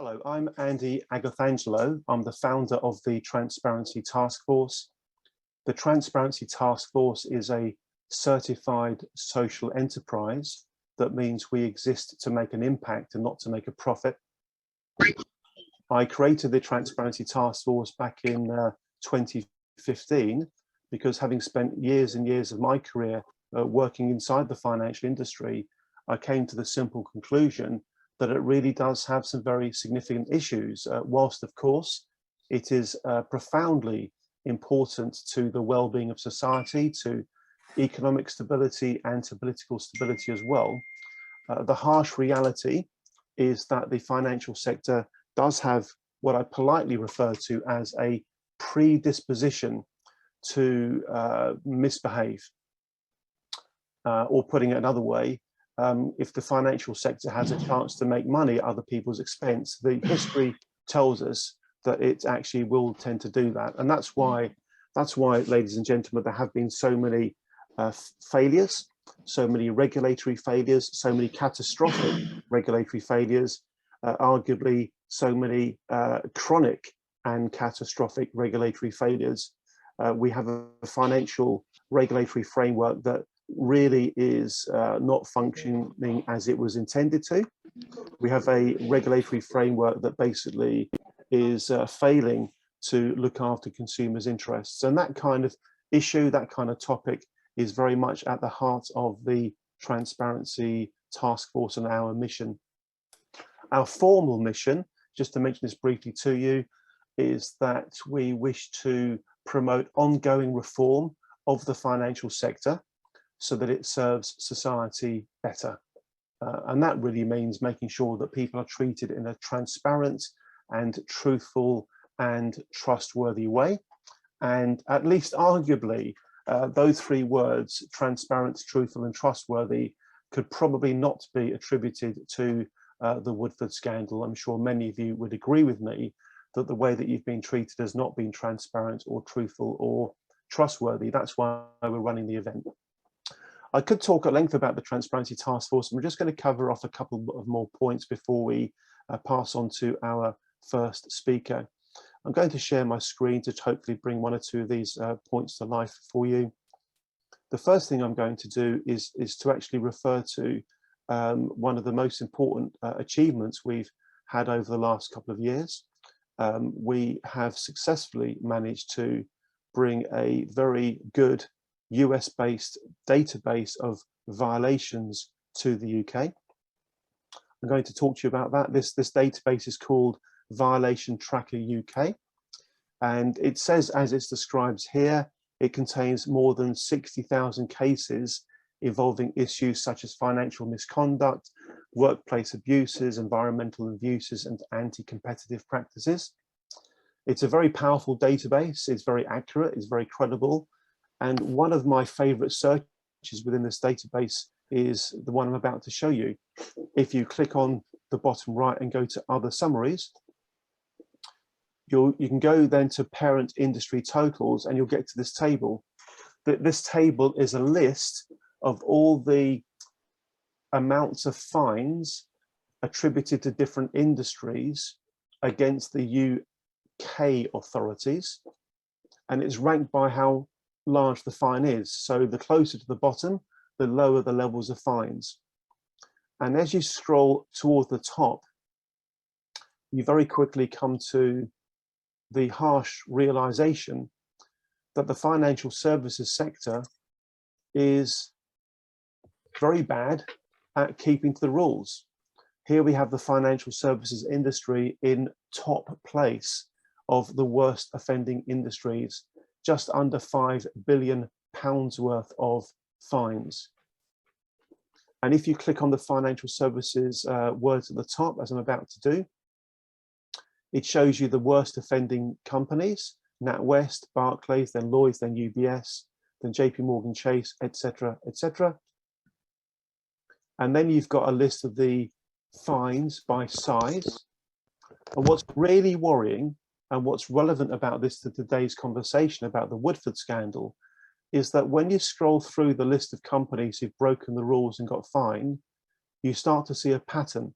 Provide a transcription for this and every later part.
Hello, I'm Andy Agathangelo. I'm the founder of the Transparency Task Force. The Transparency Task Force is a certified social enterprise. That means we exist to make an impact and not to make a profit. I created the Transparency Task Force back in 2015 because, having spent years and years of my career working inside the financial industry, I came to the simple conclusion that it really does have some very significant issues, whilst of course it is profoundly important to the well-being of society, to economic stability and to political stability as well. The harsh reality is that the financial sector does have what I politely refer to as a predisposition to misbehave. Or putting it another way, if the financial sector has a chance to make money at other people's expense, the history tells us that it actually will tend to do that. And that's why, ladies and gentlemen, there have been so many failures, so many regulatory failures, so many catastrophic regulatory failures, arguably so many chronic and catastrophic regulatory failures. We have a financial regulatory framework that really is not functioning as it was intended to. We have a regulatory framework that basically is failing to look after consumers' interests. And that kind of issue, that kind of topic is very much at the heart of the Transparency Task Force and our mission. Our formal mission, just to mention this briefly to you, is that we wish to promote ongoing reform of the financial sector so that it serves society better. And that really means making sure that people are treated in a transparent and truthful and trustworthy way. And at least arguably, those three words, transparent, truthful and trustworthy, could probably not be attributed to the Woodford Scandal. I'm sure many of you would agree with me that the way that you've been treated has not been transparent or truthful or trustworthy. That's why we're running the event. I could talk at length about the Transparency Task Force, and we're just going to cover off a couple of more points before we pass on to our first speaker. I'm going to share my screen to hopefully bring one or two of these points to life for you. The first thing I'm going to do is to actually refer to one of the most important achievements we've had over the last couple of years. We have successfully managed to bring a very good US-based database of violations to the UK. I'm going to talk to you about that. This database is called Violation Tracker UK, and it says, as it describes here, it contains more than 60,000 cases involving issues such as financial misconduct, workplace abuses, environmental abuses, and anti-competitive practices. It's a very powerful database. It's very accurate. It's very credible. And one of my favorite searches within this database is the one I'm about to show you. If you click on the bottom right and go to other summaries, you can go then to parent industry totals, and you'll get to this table. This table is a list of all the amounts of fines attributed to different industries against the UK authorities, and it's ranked by how large the fine is. So the closer to the bottom, the lower the levels of fines. And as you scroll toward the top, you very quickly come to the harsh realization that the financial services sector is very bad at keeping to the rules. Here we have the financial services industry in top place of the worst offending industries, just under £5 billion worth of fines. And if you click on the financial services words at the top, as I'm about to do, it shows you the worst offending companies: NatWest, Barclays, then Lloyds, then UBS, then JP Morgan Chase, etc., etc. And then you've got a list of the fines by size. And what's really worrying, and what's relevant about this to today's conversation about the Woodford Scandal, is that when you scroll through the list of companies who've broken the rules and got fined, you start to see a pattern.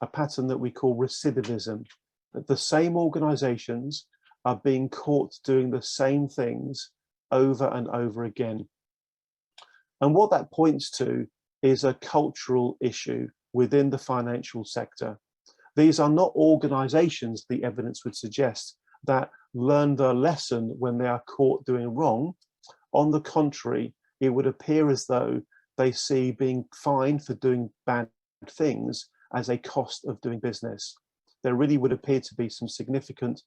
a pattern that we call recidivism, that the same organizations are being caught doing the same things over and over again. And what that points to is a cultural issue within the financial sector. These are not organizations, the evidence would suggest, that learn their lesson when they are caught doing wrong. On the contrary, it would appear as though they see being fined for doing bad things as a cost of doing business. There really would appear to be some significant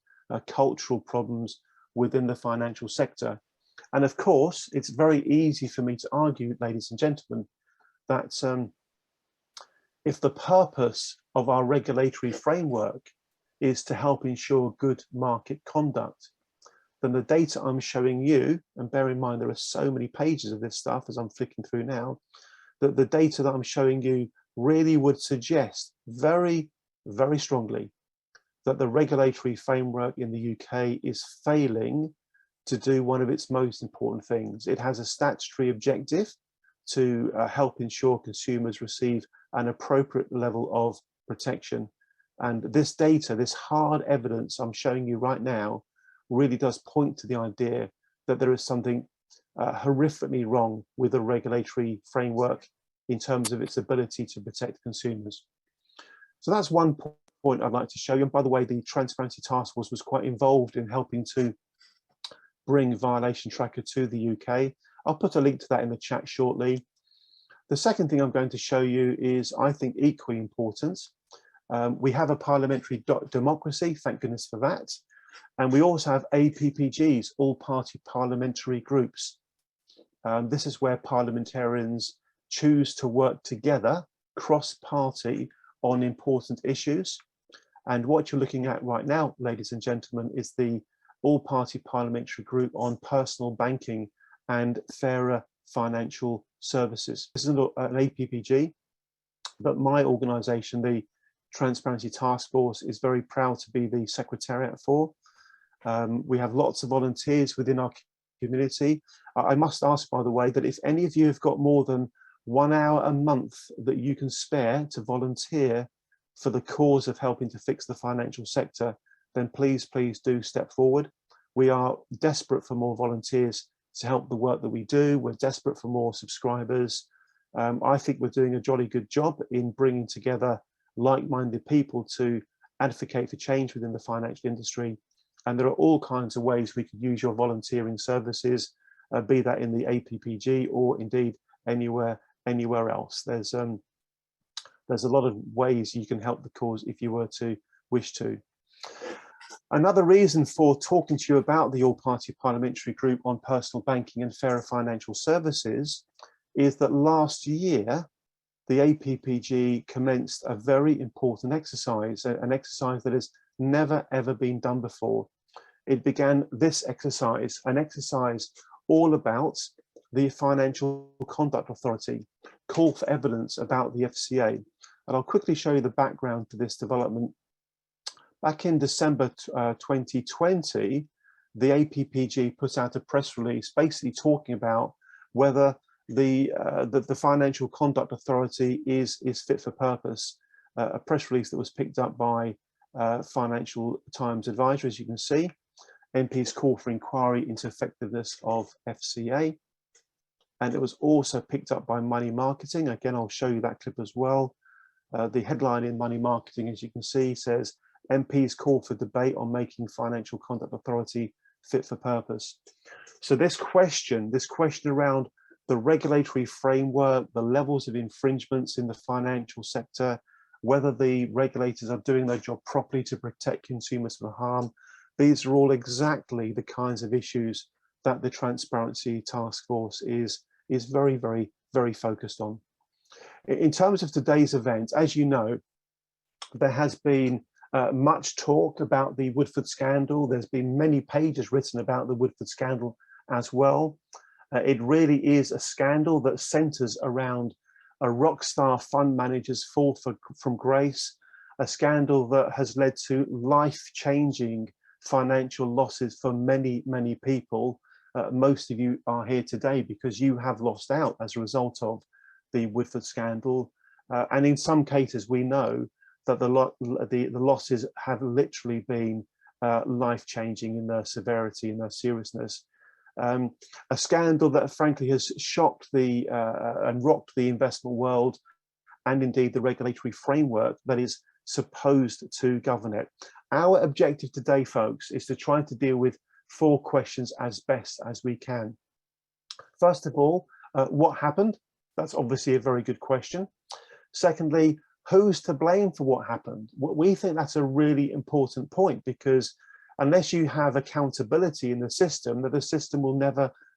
cultural problems within the financial sector. And of course, it's very easy for me to argue, ladies and gentlemen, that if the purpose of our regulatory framework is to help ensure good market conduct, then the data I'm showing you, and bear in mind there are so many pages of this stuff as I'm flicking through now, that the data that I'm showing you really would suggest very, very strongly that the regulatory framework in the UK is failing to do one of its most important things. It has a statutory objective to help ensure consumers receive an appropriate level of protection. And this data, this hard evidence I'm showing you right now, really does point to the idea that there is something horrifically wrong with the regulatory framework in terms of its ability to protect consumers. So that's one point I'd like to show you. And by the way, the Transparency Task Force was quite involved in helping to bring Violation Tracker to the UK. I'll put a link to that in the chat shortly. The second thing I'm going to show you is, I think, equally important. We have a parliamentary democracy, thank goodness for that. And we also have APPGs, all-party parliamentary groups. This is where parliamentarians choose to work together, cross-party, on important issues. And what you're looking at right now, ladies and gentlemen, is the all-party parliamentary group on personal banking and fairer financial services. This is an APPG, but my organisation, the Transparency Task Force, is very proud to be the secretariat for. We have lots of volunteers within our community. I must ask, by the way, that if any of you have got more than 1 hour a month that you can spare to volunteer for the cause of helping to fix the financial sector, then please do step forward. We are desperate for more volunteers to help the work that we do. We're desperate for more subscribers. I think we're doing a jolly good job in bringing together like-minded people to advocate for change within the financial industry. And there are all kinds of ways we could use your volunteering services, be that in the APPG or indeed anywhere else. There's a lot of ways you can help the cause if you were to wish to. Another reason for talking to you about the all-party parliamentary group on personal banking and fairer financial services is that last year the APPG commenced a very important exercise, an exercise that has never ever been done before. It began this exercise, an exercise all about the Financial Conduct Authority, call for evidence about the FCA. And I'll quickly show you the background to this development. Back in December 2020, the APPG put out a press release basically talking about whether the Financial Conduct Authority is fit for purpose. A press release that was picked up by Financial Times Advisor, as you can see. MPs call for inquiry into effectiveness of FCA. And it was also picked up by Money Marketing. Again, I'll show you that clip as well. The headline in Money Marketing, as you can see, says, MPs call for debate on making Financial Conduct Authority fit for purpose. So this question around the regulatory framework, the levels of infringements in the financial sector, whether the regulators are doing their job properly to protect consumers from harm, these are all exactly the kinds of issues that the Transparency Task Force is very, very, very focused on. In terms of today's event, as you know, there has been much talk about the Woodford Scandal. There's been many pages written about the Woodford Scandal as well. It really is a scandal that centres around a rock star fund manager's fall from grace, a scandal that has led to life-changing financial losses for many, many people. Most of you are here today because you have lost out as a result of the Woodford Scandal. And in some cases, we know that the losses have literally been life-changing in their severity and their seriousness. A scandal that frankly has shocked and rocked the investment world, and indeed the regulatory framework that is supposed to govern it. Our objective today, folks, is to try to deal with 4 questions as best as we can. First of all, what happened? That's obviously a very good question. Secondly, who's to blame for what happened? We think that's a really important point, because unless you have accountability in the system, that the system will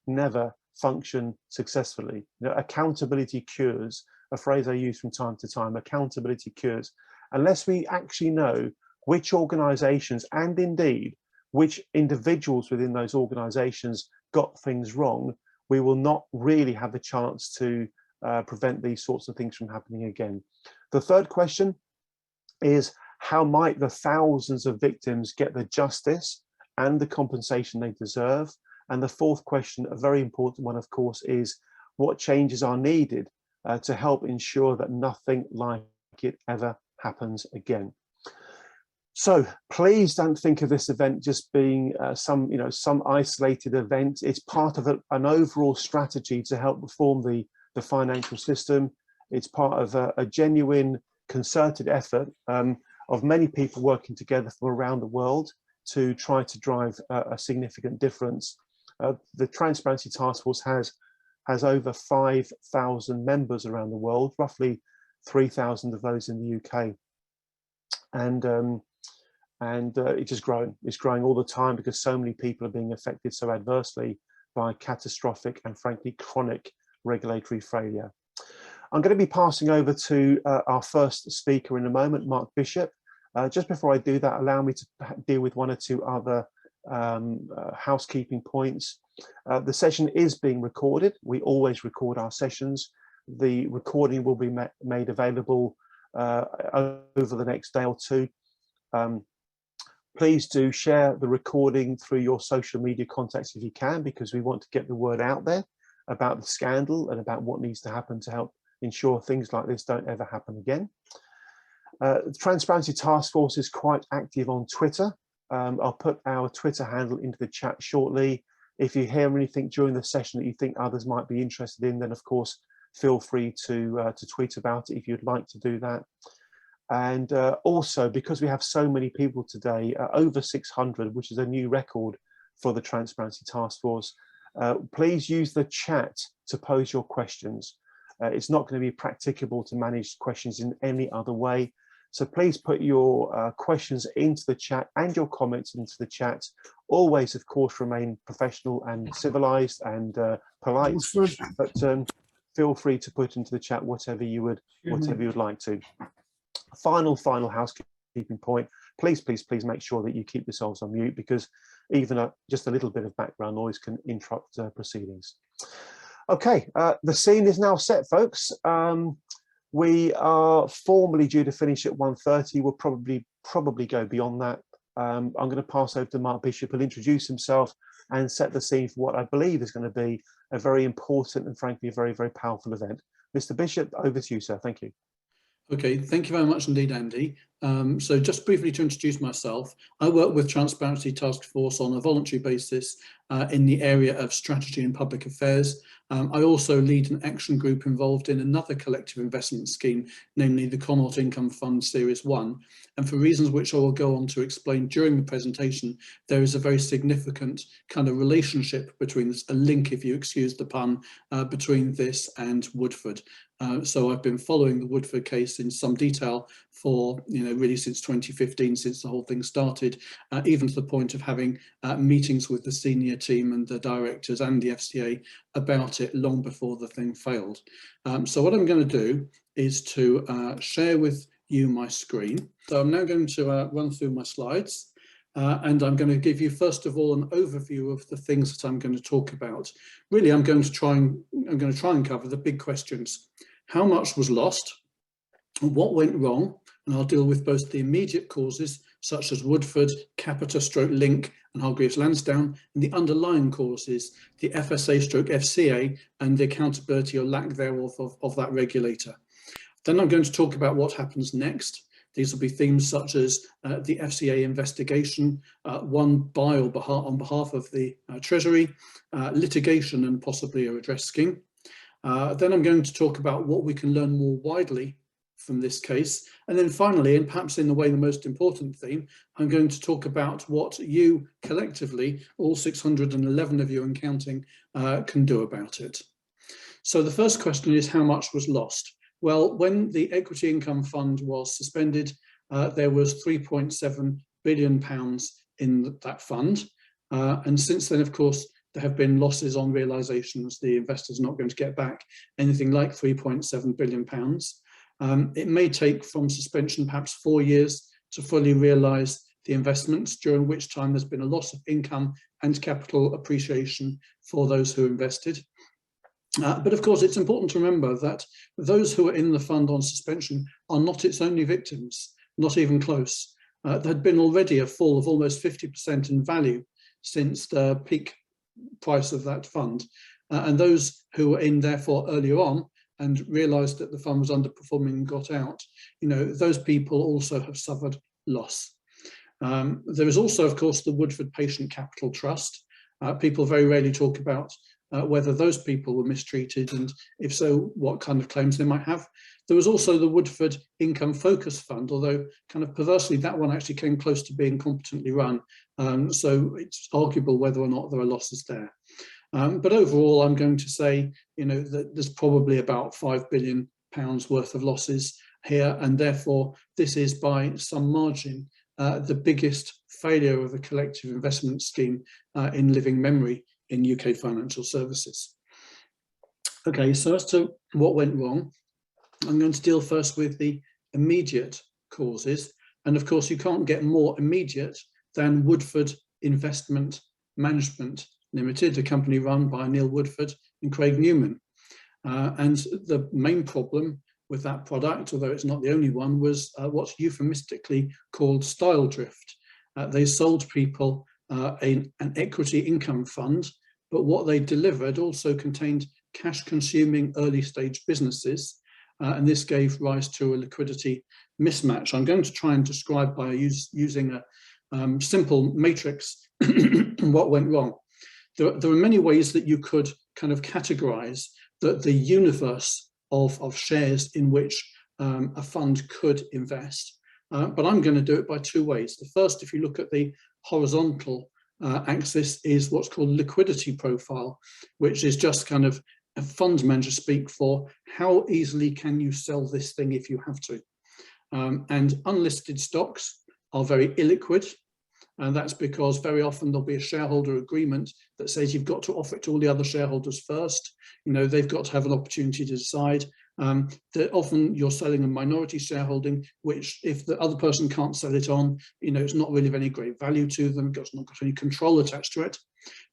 never function successfully. You know, accountability cures, a phrase I use from time to time. Accountability cures. Unless we actually know which organizations and indeed which individuals within those organizations got things wrong, we will not really have a chance to prevent these sorts of things from happening again. The third question is, how might the thousands of victims get the justice and the compensation they deserve? And the fourth question, a very important one, of course, is what changes are needed to help ensure that nothing like it ever happens again. So please don't think of this event just being some isolated event. It's part of an overall strategy to help reform the financial system. It's part of a genuine concerted effort of many people working together from around the world to try to drive a significant difference. The Transparency Task Force has over 5,000 members around the world, roughly 3,000 of those in the UK, and it's just growing. It's growing all the time because so many people are being affected so adversely by catastrophic and frankly chronic regulatory failure. I'm going to be passing over to our first speaker in a moment, Mark Bishop. Just before I do that, allow me to deal with 1 or 2 other housekeeping points. The session is being recorded. We always record our sessions. The recording will be made available over the next day or 2. Please do share the recording through your social media contacts if you can, because we want to get the word out there about the scandal and about what needs to happen to help ensure things like this don't ever happen again. The Transparency Task Force is quite active on Twitter. I'll put our Twitter handle into the chat shortly. If you hear anything during the session that you think others might be interested in, then of course feel free to tweet about it if you'd like to do that. And also, because we have so many people today, over 600, which is a new record for the Transparency Task Force, please use the chat to pose your questions. It's not going to be practicable to manage questions in any other way. So please put your questions into the chat and your comments into the chat. Always, of course, remain professional and civilized and polite, but feel free to put into the chat whatever you would like to. Final housekeeping point. Please make sure that you keep yourselves on mute, because even just a little bit of background noise can interrupt proceedings. Okay, the scene is now set, folks. We are formally due to finish at 1:30. We'll probably go beyond that. I'm going to pass over to Mark Bishop, who'll introduce himself and set the scene for what I believe is going to be a very important and frankly a very, very powerful event. Mr. Bishop, over to you, sir. Thank you. Okay, thank you very much indeed, Andy. So just briefly to introduce myself, I work with Transparency Task Force on a voluntary basis in the area of strategy and public affairs. I also lead an action group involved in another collective investment scheme, namely the Connaught Income Fund Series 1. And for reasons which I will go on to explain during the presentation, there is a very significant kind of relationship between this, a link, if you excuse the pun, between this and Woodford. So I've been following the Woodford case in some detail for, really since 2015, since the whole thing started, even to the point of having meetings with the senior team and the directors and the FCA about it long before the thing failed. So what I'm going to do is to share with you my screen. So I'm now going to run through my slides. And I'm going to give you, first of all, an overview of the things that I'm going to talk about. Really, I'm going to try and cover the big questions. How much was lost? What went wrong? And I'll deal with both the immediate causes, such as Woodford, Capita / Link, and Hargreaves Lansdown, and the underlying causes, the FSA / FCA, and the accountability or lack thereof of that regulator. Then I'm going to talk about what happens next, These will be themes such as the FCA investigation, won by or on behalf of the Treasury, litigation and possibly a redress scheme. Then I'm going to talk about what we can learn more widely from this case. And then finally, and perhaps in a way the most important theme, I'm going to talk about what you collectively, all 611 of you and counting, can do about it. So the first question is, how much was lost? Well, when the Equity Income Fund was suspended, there was £3.7 billion in that fund. And since then, of course, there have been losses on realisations. The investors are not going to get back anything like £3.7 billion. It may take from suspension perhaps 4 years to fully realise the investments, during which time there's been a loss of income and capital appreciation for those who invested. But of course, it's important to remember that those who are in the fund on suspension are not its only victims, not even close. There had been already a fall of almost 50% in value since the peak price of that fund. And those who were in therefore earlier on and realised that the fund was underperforming and got out, those people also have suffered loss. There is also, of course, the Woodford Patient Capital Trust. People very rarely talk about whether those people were mistreated, and if so, what kind of claims they might have. There was also the Woodford Income Focus Fund, although kind of perversely that one actually came close to being competently run. So it's arguable whether or not there are losses there. But overall, I'm going to say, that there's probably about £5 billion worth of losses here, and therefore this is by some margin the biggest failure of a collective investment scheme in living memory in UK financial services. Okay, so as to what went wrong, I'm going to deal first with the immediate causes. And of course, you can't get more immediate than Woodford Investment Management Limited, a company run by Neil Woodford and Craig Newman. And the main problem with that product, although it's not the only one, was what's euphemistically called style drift. They sold people an equity income fund, but what they delivered also contained cash-consuming early-stage businesses, and this gave rise to a liquidity mismatch. I'm going to try and describe by using a simple matrix what went wrong. There are many ways that you could kind of categorize the universe of shares in which a fund could invest, but I'm going to do it by two ways. The first, if you look at the horizontal axis, is what's called liquidity profile, which is just kind of a fund manager speak for how easily can you sell this thing if you have to. And unlisted stocks are very illiquid, and that's because very often there'll be a shareholder agreement that says you've got to offer it to all the other shareholders first. They've got to have an opportunity to decide. That often you're selling a minority shareholding, which if the other person can't sell it on, it's not really of any great value to them, it's not got any control attached to it.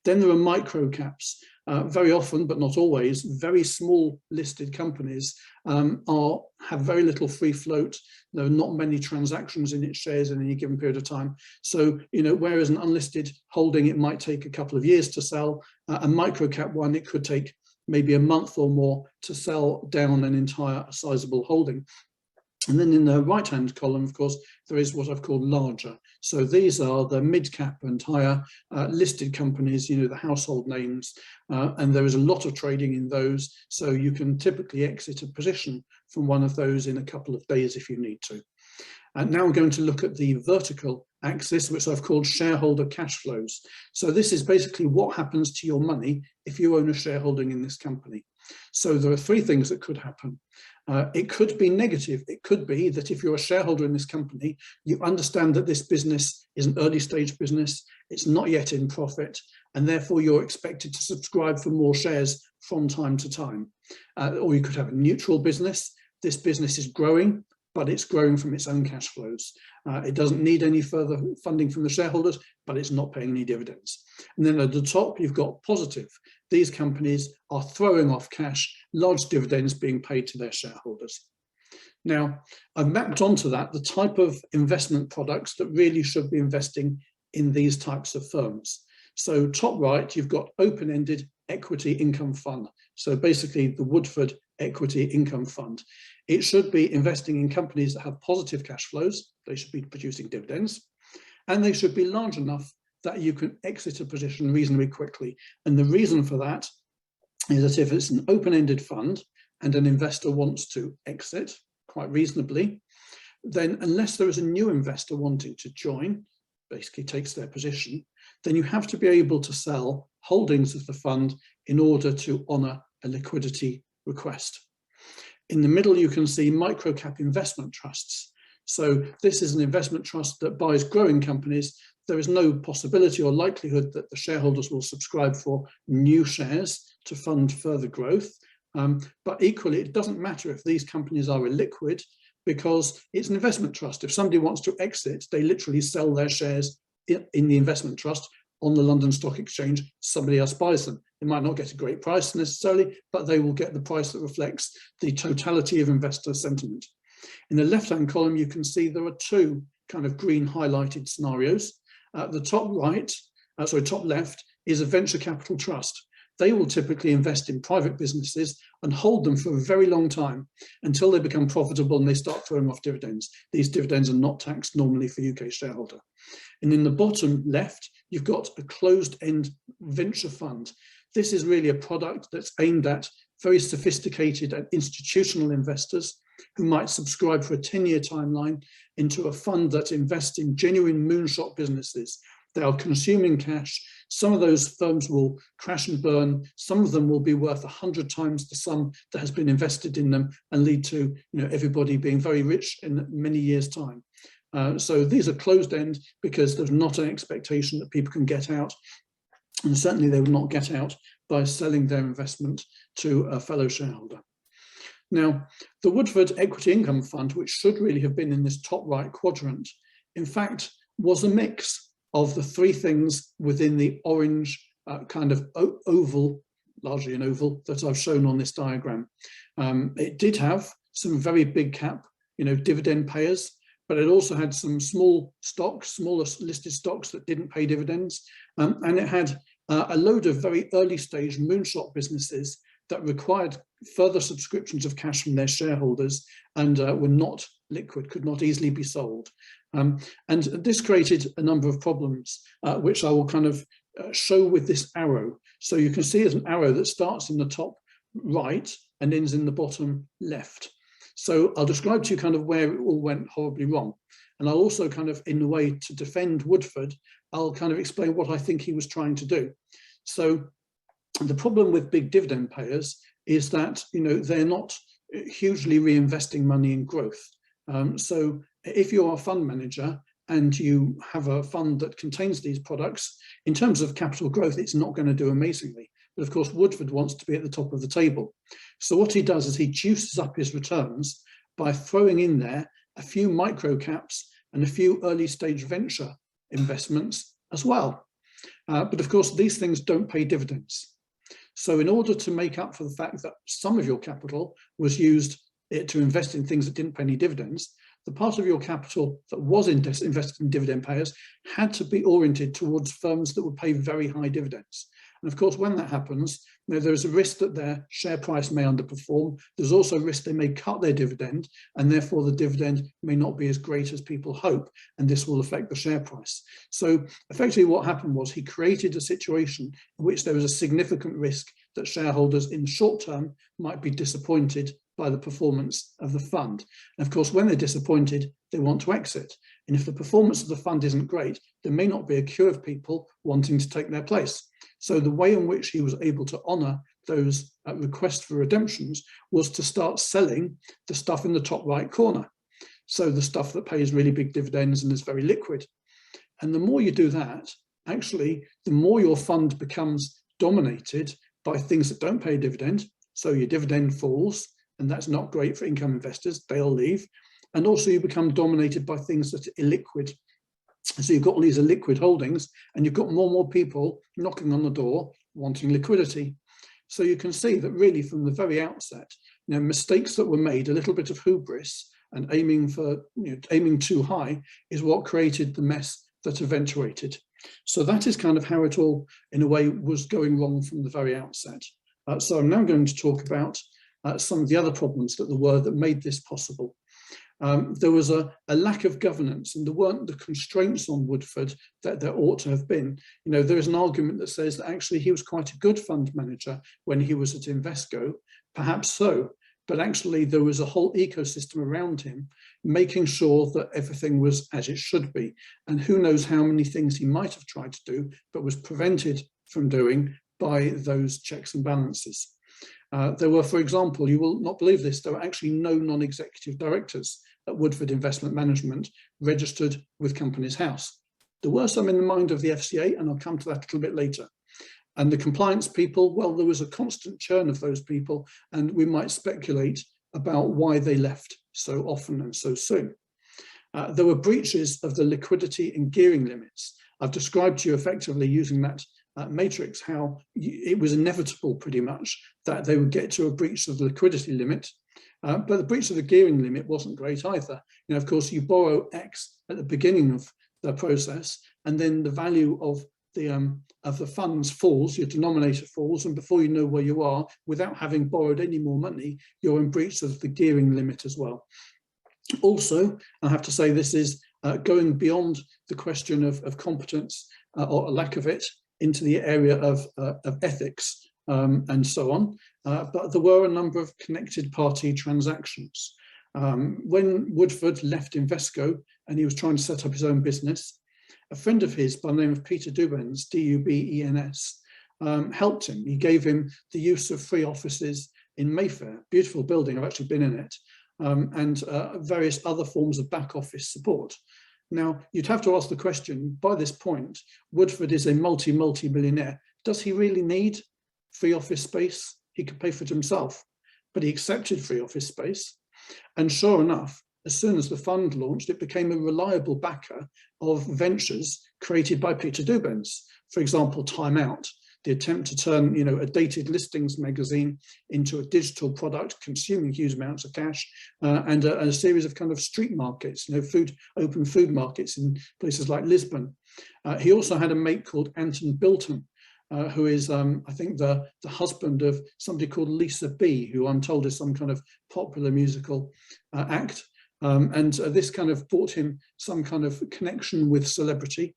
Then there are micro caps. Very often, but not always, very small listed companies have very little free float. There are not many transactions in its shares in any given period of time. So, whereas an unlisted holding, it might take a couple of years to sell, a micro cap one, it could take maybe a month or more to sell down an entire sizable holding. And then in the right-hand column, of course, there is what I've called larger. So these are the mid-cap and higher listed companies, the household names, and there is a lot of trading in those. So you can typically exit a position from one of those in a couple of days if you need to. And now we're going to look at the vertical axis, which I've called shareholder cash flows. So this is basically what happens to your money if you own a shareholding in this company. So there are three things that could happen. It could be negative. It could be that if you're a shareholder in this company, you understand that this business is an early stage business, it's not yet in profit, and therefore you're expected to subscribe for more shares from time to time. Or you could have a neutral business. This business is growing, but it's growing from its own cash flows. It doesn't need any further funding from the shareholders, but it's not paying any dividends. And then at the top, you've got positive. These companies are throwing off cash, large dividends being paid to their shareholders. Now, I've mapped onto that the type of investment products that really should be investing in these types of firms. So top right, you've got open-ended equity income fund. So basically the Woodford Equity Income Fund. It should be investing in companies that have positive cash flows. They should be producing dividends, and they should be large enough that you can exit a position reasonably quickly. And the reason for that is that if it's an open-ended fund and an investor wants to exit quite reasonably, then unless there is a new investor wanting to join, basically takes their position, then you have to be able to sell holdings of the fund in order to honour a liquidity request. In the middle, you can see micro-cap investment trusts. So this is an investment trust that buys growing companies. There is no possibility or likelihood that the shareholders will subscribe for new shares to fund further growth. But equally, it doesn't matter if these companies are illiquid, because it's an investment trust. If somebody wants to exit, they literally sell their shares in the investment trust on the London Stock Exchange. Somebody else buys them. They might not get a great price necessarily, but they will get the price that reflects the totality of investor sentiment. In the left-hand column, you can see there are two kind of green highlighted scenarios. The top left is a venture capital trust. They will typically invest in private businesses and hold them for a very long time until they become profitable and they start throwing off dividends. These dividends are not taxed normally for UK shareholder. And in the bottom left, you've got a closed-end venture fund. This is really a product that's aimed at very sophisticated and institutional investors who might subscribe for a 10-year timeline into a fund that invests in genuine moonshot businesses. They are consuming cash. Some of those firms will crash and burn. Some of them will be worth 100 times the sum that has been invested in them and lead to everybody being very rich in many years' time. So these are closed end because there's not an expectation that people can get out. And certainly they will not get out by selling their investment to a fellow shareholder. Now, the Woodford Equity Income Fund, which should really have been in this top right quadrant, in fact, was a mix of the three things within the orange kind of oval, largely an oval, that I've shown on this diagram. It did have some very big cap, dividend payers, but it also had some small stocks, smaller listed stocks that didn't pay dividends. And it had a load of very early stage moonshot businesses that required further subscriptions of cash from their shareholders and were not liquid, could not easily be sold. And this created a number of problems, which I will kind of show with this arrow. So you can see there's an arrow that starts in the top right and ends in the bottom left. So I'll describe to you kind of where it all went horribly wrong. And I'll also kind of, in a way to defend Woodford, I'll kind of explain what I think he was trying to do. So the problem with big dividend payers is that, they're not hugely reinvesting money in growth. So if you're a fund manager and you have a fund that contains these products, in terms of capital growth, it's not going to do amazingly. But of course, Woodford wants to be at the top of the table. So what he does is he juices up his returns by throwing in there a few micro caps and a few early stage venture investments as well. But of course, these things don't pay dividends. So in order to make up for the fact that some of your capital was used to invest in things that didn't pay any dividends, the part of your capital that was invested in dividend payers had to be oriented towards firms that would pay very high dividends. And of course, when that happens, there's a risk that their share price may underperform. There's also a risk they may cut their dividend, and therefore the dividend may not be as great as people hope, and this will affect the share price. So effectively what happened was he created a situation in which there was a significant risk that shareholders in the short term might be disappointed by the performance of the fund. And of course, when they're disappointed, they want to exit. And if the performance of the fund isn't great, there may not be a queue of people wanting to take their place. So the way in which he was able to honour those requests for redemptions was to start selling the stuff in the top right corner. So the stuff that pays really big dividends and is very liquid. And the more you do that, actually, the more your fund becomes dominated by things that don't pay a dividend. So your dividend falls, and that's not great for income investors, they'll leave. And also you become dominated by things that are illiquid. So you've got all these illiquid holdings, and you've got more and more people knocking on the door wanting liquidity. So you can see that really from the very outset, mistakes that were made, a little bit of hubris and aiming too high is what created the mess that eventuated. So that is kind of how it all, in a way, was going wrong from the very outset. So I'm now going to talk about some of the other problems that made this possible. There was a lack of governance, and there weren't the constraints on Woodford that there ought to have been. You know, there is an argument that says that actually he was quite a good fund manager when he was at Invesco, perhaps so, but actually there was a whole ecosystem around him making sure that everything was as it should be. And who knows how many things he might have tried to do, but was prevented from doing by those checks and balances. There were, for example, you will not believe this, there were actually no non-executive directors at Woodford Investment Management registered with Companies House. There were some in the mind of the FCA, and I'll come to that a little bit later. And the compliance people, well, there was a constant churn of those people, and we might speculate about why they left so often and so soon. There were breaches of the liquidity and gearing limits. I've described to you effectively using that matrix how it was inevitable pretty much that they would get to a breach of the liquidity limit, but the breach of the gearing limit wasn't great either. You know, of course, you borrow X at the beginning of the process, and then the value of the funds falls, your denominator falls, and before you know where you are, without having borrowed any more money, you're in breach of the gearing limit as well. Also, I have to say this is going beyond the question of competence or a lack of it into the area of ethics and so on. But there were a number of connected party transactions. When Woodford left Invesco and he was trying to set up his own business, a friend of his by the name of Peter Dubens, D-U-B-E-N-S, helped him. He gave him the use of free offices in Mayfair, beautiful building, I've actually been in it, and various other forms of back office support. Now, you'd have to ask the question, by this point, Woodford is a multi-millionaire. Does he really need free office space? He could pay for it himself, but he accepted free office space. And sure enough, as soon as the fund launched, it became a reliable backer of ventures created by Peter Dubens. For example, Time Out, the attempt to turn, you know, a dated listings magazine into a digital product, consuming huge amounts of cash, and a series of kind of street markets, you know, open food markets in places like Lisbon. He also had a mate called Anton Bilton, who is, I think, the husband of somebody called Lisa B, who I'm told is some kind of popular musical act. And this kind of brought him some kind of connection with celebrity.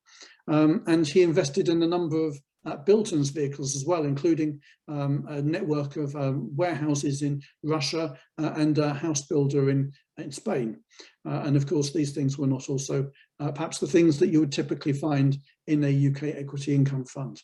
And he invested in a number of Bilton's vehicles as well, including a network of warehouses in Russia and a house builder in Spain. And of course, these things were not also perhaps the things that you would typically find in a UK equity income fund.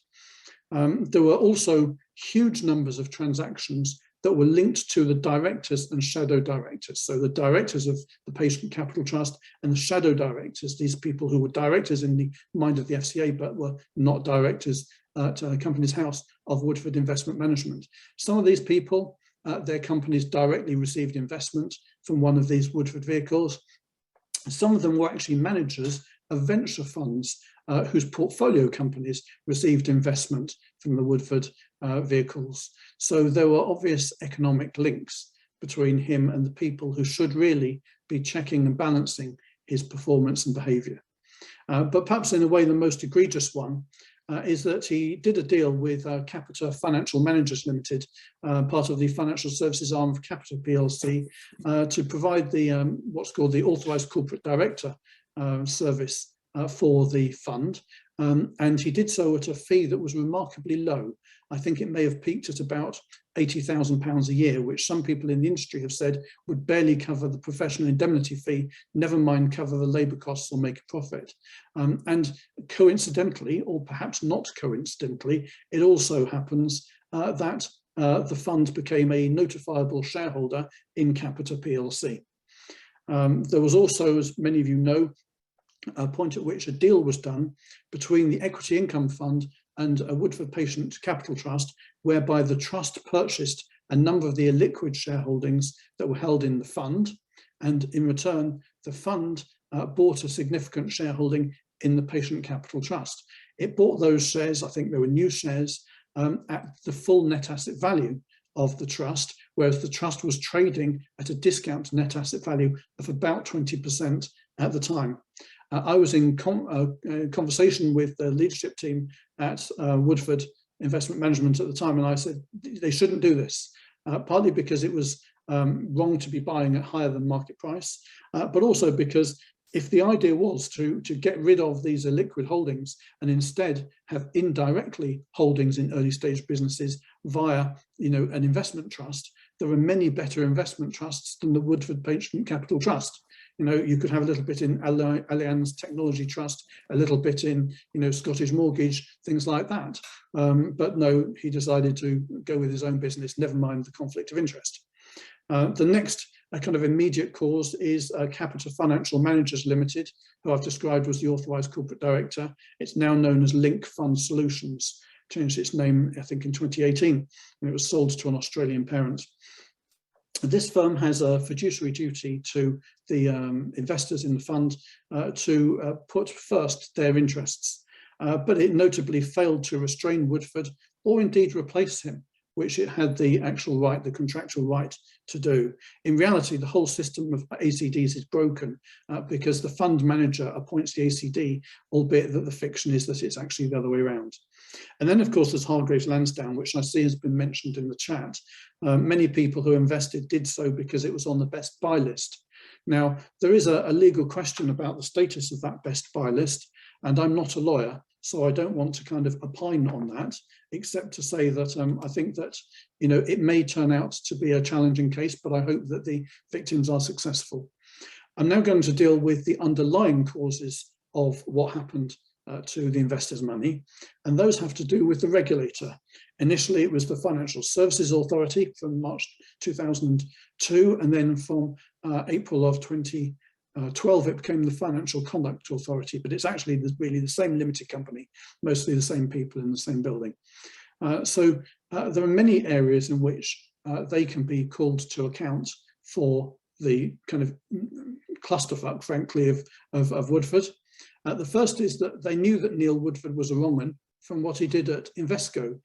There were also huge numbers of transactions that were linked to the directors and shadow directors. So the directors of the Patient Capital Trust and the shadow directors, these people who were directors in the mind of the FCA, but were not directors at Companies House of Woodford Investment Management. Some of these people, their companies directly received investment from one of these Woodford vehicles. Some of them were actually managers of venture funds whose portfolio companies received investment from the Woodford vehicles. So there were obvious economic links between him and the people who should really be checking and balancing his performance and behaviour. But perhaps in a way the most egregious one is that he did a deal with Capita Financial Managers Limited, part of the financial services arm of Capita PLC, to provide the what's called the Authorised Corporate Director service for the fund. And he did so at a fee that was remarkably low. I think it may have peaked at about £80,000 a year, which some people in the industry have said would barely cover the professional indemnity fee, never mind cover the labour costs or make a profit. And coincidentally, or perhaps not coincidentally, it also happens that the fund became a notifiable shareholder in Capita PLC. There was also, as many of you know, a point at which a deal was done between the Equity Income Fund and a Woodford Patient Capital Trust, whereby the trust purchased a number of the illiquid shareholdings that were held in the fund, and in return, the fund bought a significant shareholding in the Patient Capital Trust. It bought those shares, I think they were new shares, at the full net asset value of the trust, whereas the trust was trading at a discount to net asset value of about 20% at the time. I was in conversation with the leadership team at Woodford Investment Management at the time, and I said, they shouldn't do this. partly because it was wrong to be buying at higher than market price, but also because if the idea was to get rid of these illiquid holdings and instead have indirectly holdings in early stage businesses via, an investment trust, there are many better investment trusts than the Woodford Pension Capital Trust. You could have a little bit in Allianz Technology Trust, a little bit in, Scottish Mortgage, things like that. But no, he decided to go with his own business, never mind the conflict of interest. The next kind of immediate cause is Capita Financial Managers Limited, who I've described as the authorised corporate director. It's now known as Link Fund Solutions, changed its name, I think, in 2018, and it was sold to an Australian parent. This firm has a fiduciary duty to the investors in the fund to put first their interests, but it notably failed to restrain Woodford or indeed replace him, which it had the actual right, the contractual right to do. In reality, the whole system of ACDs is broken because the fund manager appoints the ACD, albeit that the fiction is that it's actually the other way around. And then, of course, there's Hargreaves Lansdown, which I see has been mentioned in the chat. Many people who invested did so because it was on the best buy list. Now, there is a legal question about the status of that best buy list, and I'm not a lawyer, so I don't want to kind of opine on that, except to say that I think that, it may turn out to be a challenging case, but I hope that the victims are successful. I'm now going to deal with the underlying causes of what happened to the investors' money, and those have to do with the regulator. Initially, it was the Financial Services Authority from March 2002, and then from April of 2012, it became the Financial Conduct Authority, but it's actually really the same limited company, mostly the same people in the same building. So there are many areas in which they can be called to account for the kind of clusterfuck, frankly, of Woodford. The first is that they knew that Neil Woodford was a wrong'un from what he did at Invesco.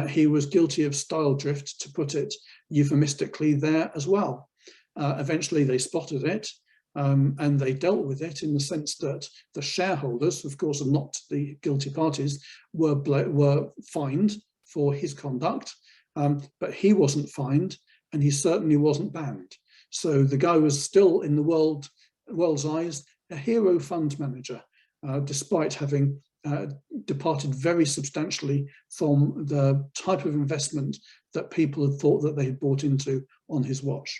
He was guilty of style drift, to put it euphemistically, there as well. Eventually they spotted it and they dealt with it in the sense that the shareholders, of course, and not the guilty parties, were fined for his conduct, but he wasn't fined and he certainly wasn't banned. So the guy was still, in the world's eyes, a hero fund manager, despite having departed very substantially from the type of investment that people had thought that they had bought into on his watch.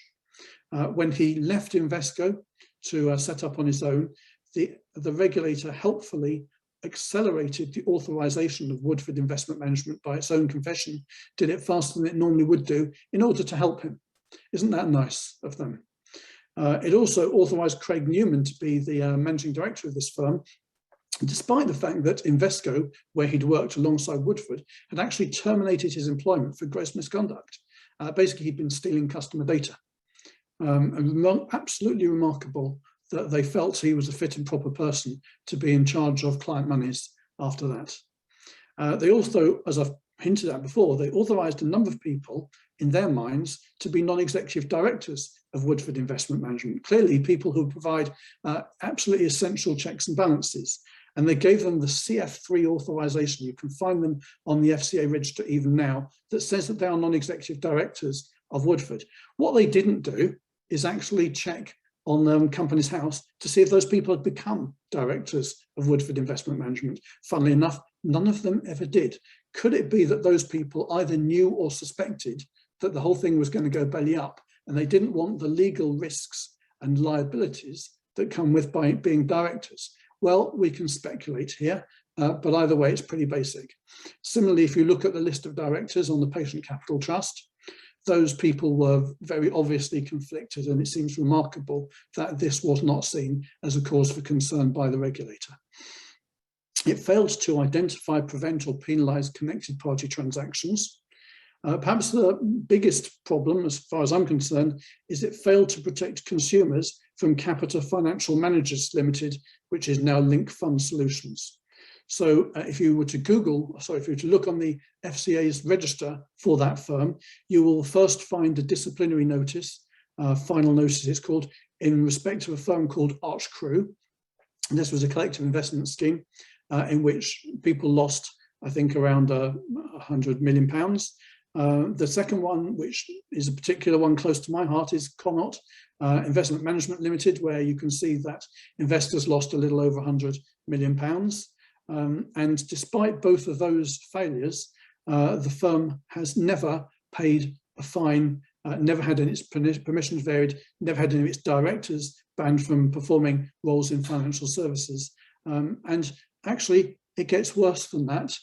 When he left Invesco to set up on his own, the regulator helpfully accelerated the authorization of Woodford Investment Management by its own confession, did it faster than it normally would do in order to help him. Isn't that nice of them? It also authorized Craig Newman to be the managing director of this firm, despite the fact that Invesco, where he'd worked alongside Woodford, had actually terminated his employment for gross misconduct. Basically, he'd been stealing customer data. Absolutely remarkable that they felt he was a fit and proper person to be in charge of client monies after that. They also, as I've hinted at before, they authorised a number of people in their minds to be non-executive directors of Woodford Investment Management, clearly people who provide absolutely essential checks and balances. And they gave them the CF3 authorisation. You can find them on the FCA register even now, that says that they are non-executive directors of Woodford. What they didn't do is actually check on Companies House to see if those people had become directors of Woodford Investment Management. Funnily enough, none of them ever did. Could it be that those people either knew or suspected that the whole thing was going to go belly up, and they didn't want the legal risks and liabilities that come with being directors? Well, we can speculate here, but either way, it's pretty basic. Similarly, if you look at the list of directors on the Patient Capital Trust, those people were very obviously conflicted, and it seems remarkable that this was not seen as a cause for concern by the regulator. It failed to identify, prevent or penalise connected party transactions. Perhaps the biggest problem, as far as I'm concerned, is it failed to protect consumers from Capita Financial Managers Limited, which is now Link Fund Solutions. So if you were to look on the FCA's register for that firm, you will first find a disciplinary notice, final notice it's called, in respect of a firm called Arch Crew. And this was a collective investment scheme in which people lost, I think, around £100 million. The second one, which is a particular one close to my heart, is Connaught Investment Management Limited, where you can see that investors lost a little over £100 million. And despite both of those failures, the firm has never paid a fine, never had its permissions varied, never had any of its directors banned from performing roles in financial services. And actually, it gets worse than that.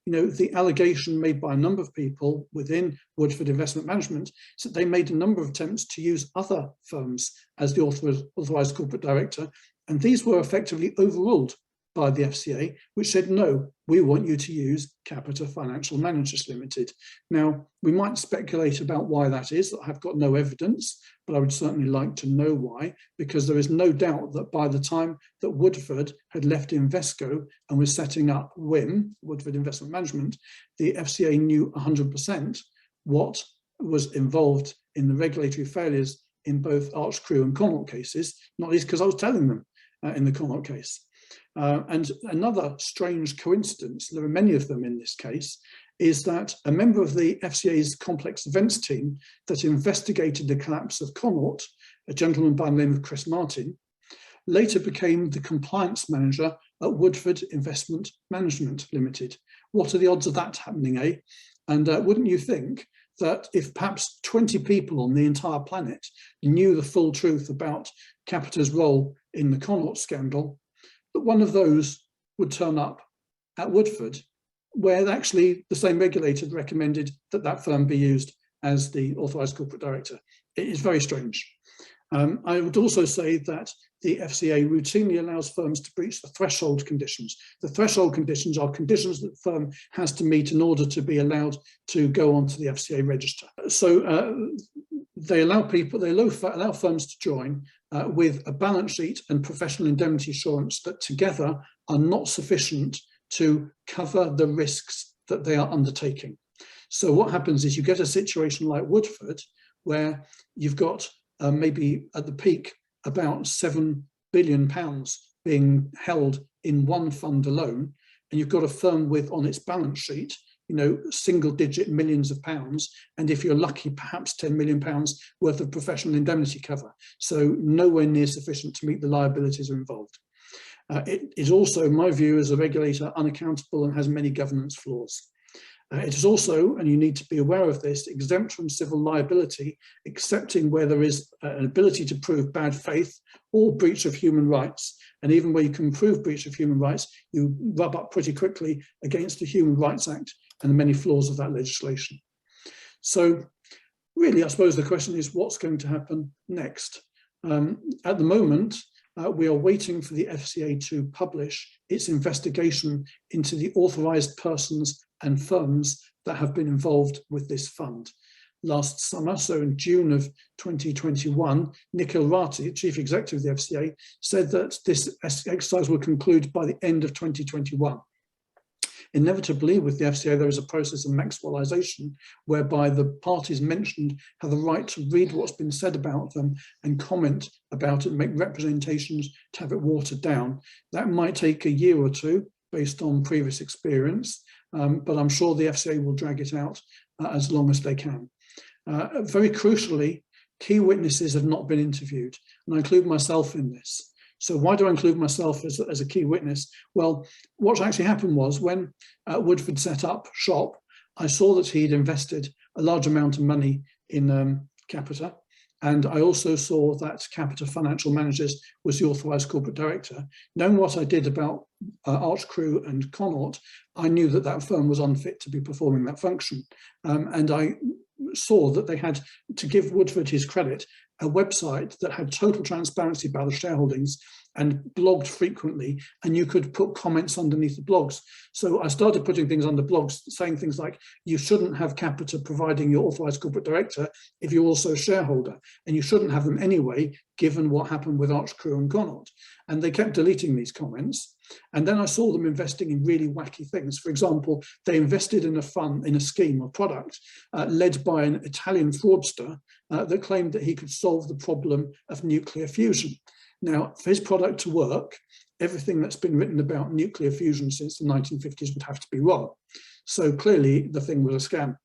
You know, the allegation made by a number of people within Woodford Investment Management is that they made a number of attempts to use other firms as the authorised corporate director, and these were effectively overruled by the FCA, which said, no, we want you to use Capita Financial Managers Limited. Now, we might speculate about why that is. I've got no evidence, but I would certainly like to know why, because there is no doubt that by the time that Woodford had left Invesco and was setting up WIM, Woodford Investment Management, the FCA knew 100% what was involved in the regulatory failures in both Archcrew and Connaught cases, not least because I was telling them in the Connaught case. And another strange coincidence, there are many of them in this case, is that a member of the FCA's complex events team that investigated the collapse of Connaught, a gentleman by the name of Chris Martin, later became the compliance manager at Woodford Investment Management Limited. What are the odds of that happening, eh? And wouldn't you think that if perhaps 20 people on the entire planet knew the full truth about Capita's role in the Connaught scandal, that one of those would turn up at Woodford, where actually the same regulator recommended that that firm be used as the authorised corporate director? It is very strange. I would also say that the FCA routinely allows firms to breach the threshold conditions. The threshold conditions are conditions that the firm has to meet in order to be allowed to go onto the FCA register. So they allow firms to join with a balance sheet and professional indemnity assurance that together are not sufficient to cover the risks that they are undertaking. So what happens is you get a situation like Woodford, where you've got maybe at the peak about £7 billion being held in one fund alone, and you've got a firm with on its balance sheet, you know, single-digit millions of pounds, and if you're lucky, perhaps £10 million worth of professional indemnity cover. So nowhere near sufficient to meet the liabilities involved. It is also, in my view, as a regulator, unaccountable and has many governance flaws. It is also, and you need to be aware of this, exempt from civil liability, excepting where there is an ability to prove bad faith or breach of human rights. And even where you can prove breach of human rights, you rub up pretty quickly against the Human Rights Act and the many flaws of that legislation. So really, I suppose the question is, what's going to happen next? At the moment, we are waiting for the FCA to publish its investigation into the authorised persons and firms that have been involved with this fund. Last summer, so in June of 2021, Nikhil Rathi, Chief Executive of the FCA, said that this exercise will conclude by the end of 2021. Inevitably, with the FCA, there is a process of maximalisation whereby the parties mentioned have the right to read what's been said about them and comment about it, make representations to have it watered down. That might take a year or two based on previous experience, but I'm sure the FCA will drag it out as long as they can. Very crucially, key witnesses have not been interviewed, and I include myself in this. So why do I include myself as a key witness? Well, what actually happened was when Woodford set up shop, I saw that he'd invested a large amount of money in Capita, and I also saw that Capita Financial Managers was the authorised corporate director. Knowing what I did about Archcrew and Connaught, I knew that that firm was unfit to be performing that function. And I saw that they had, to give Woodford his credit, a website that had total transparency about the shareholdings and blogged frequently, and you could put comments underneath the blogs. So I started putting things under blogs, saying things like, you shouldn't have Capita providing your authorised corporate director if you're also a shareholder, and you shouldn't have them anyway, given what happened with Archcrew and Connaught. And they kept deleting these comments. And then I saw them investing in really wacky things. For example, they invested in a fund, in a scheme or product led by an Italian fraudster that claimed that he could solve the problem of nuclear fusion. Now, for his product to work, everything that's been written about nuclear fusion since the 1950s would have to be wrong. So clearly the thing was a scam.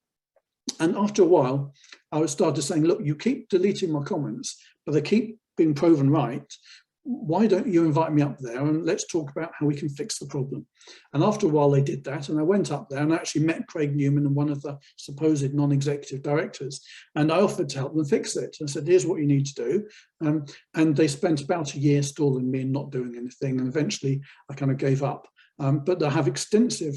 And after a while, I started saying, look, you keep deleting my comments, but they keep being proven right. Why don't you invite me up there and let's talk about how we can fix the problem? And after a while they did that, and I went up there and actually met Craig Newman and one of the supposed non-executive directors, and I offered to help them fix it. I said, here's what you need to do. And they spent about a year stalling me and not doing anything, and eventually I kind of gave up. But I have extensive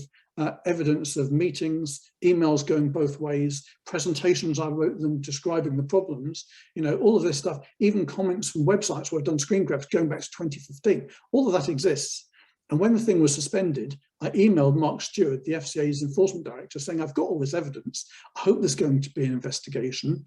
evidence of meetings, emails going both ways, presentations I wrote them describing the problems, all of this stuff, even comments from websites where I've done screen grabs going back to 2015. All of that exists. And when the thing was suspended, I emailed Mark Stewart, the FCA's enforcement director, saying, I've got all this evidence. I hope there's going to be an investigation.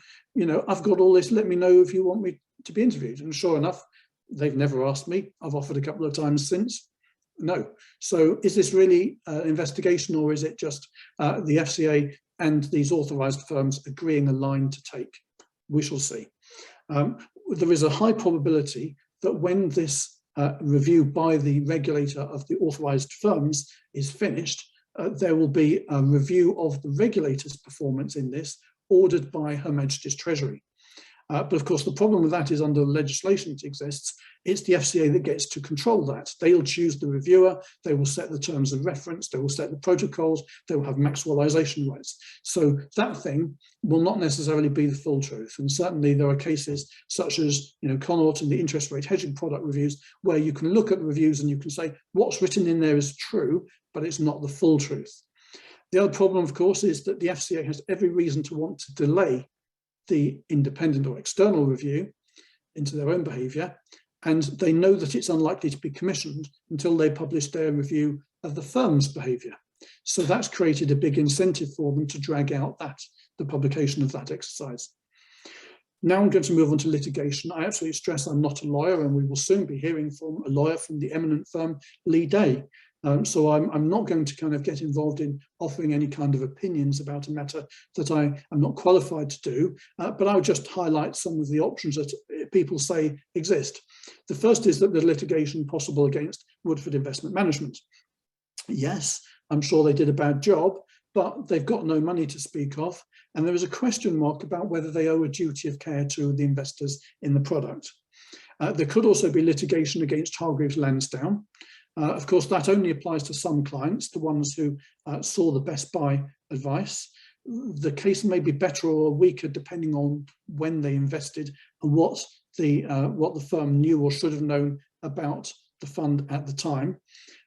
I've got all this. Let me know if you want me to be interviewed. And sure enough, they've never asked me. I've offered a couple of times since. No. So is this really an investigation, or is it just the FCA and these authorised firms agreeing a line to take? We shall see. There is a high probability that when this review by the regulator of the authorised firms is finished, there will be a review of the regulator's performance in this, ordered by Her Majesty's Treasury. But of course, the problem with that is under the legislation that exists, it's the FCA that gets to control that. They'll choose the reviewer, they will set the terms of reference, they will set the protocols, they will have maximalisation rights. So that thing will not necessarily be the full truth. And certainly there are cases such as, Connaught and the interest rate hedging product reviews, where you can look at the reviews and you can say what's written in there is true, but it's not the full truth. The other problem, of course, is that the FCA has every reason to want to delay the independent or external review into their own behaviour, and they know that it's unlikely to be commissioned until they publish their review of the firm's behaviour. So that's created a big incentive for them to drag out the publication of that exercise. Now I'm going to move on to litigation. I absolutely stress I'm not a lawyer, and we will soon be hearing from a lawyer from the eminent firm Lee Day. So I'm not going to kind of get involved in offering any kind of opinions about a matter that I am not qualified to do, but I'll just highlight some of the options that people say exist. The first is that there's litigation possible against Woodford Investment Management. Yes, I'm sure they did a bad job, but they've got no money to speak of, and there is a question mark about whether they owe a duty of care to the investors in the product. There could also be litigation against Hargreaves Lansdown. Of course, that only applies to some clients, the ones who saw the best buy advice. The case may be better or weaker depending on when they invested and what the firm knew or should have known about the fund at the time.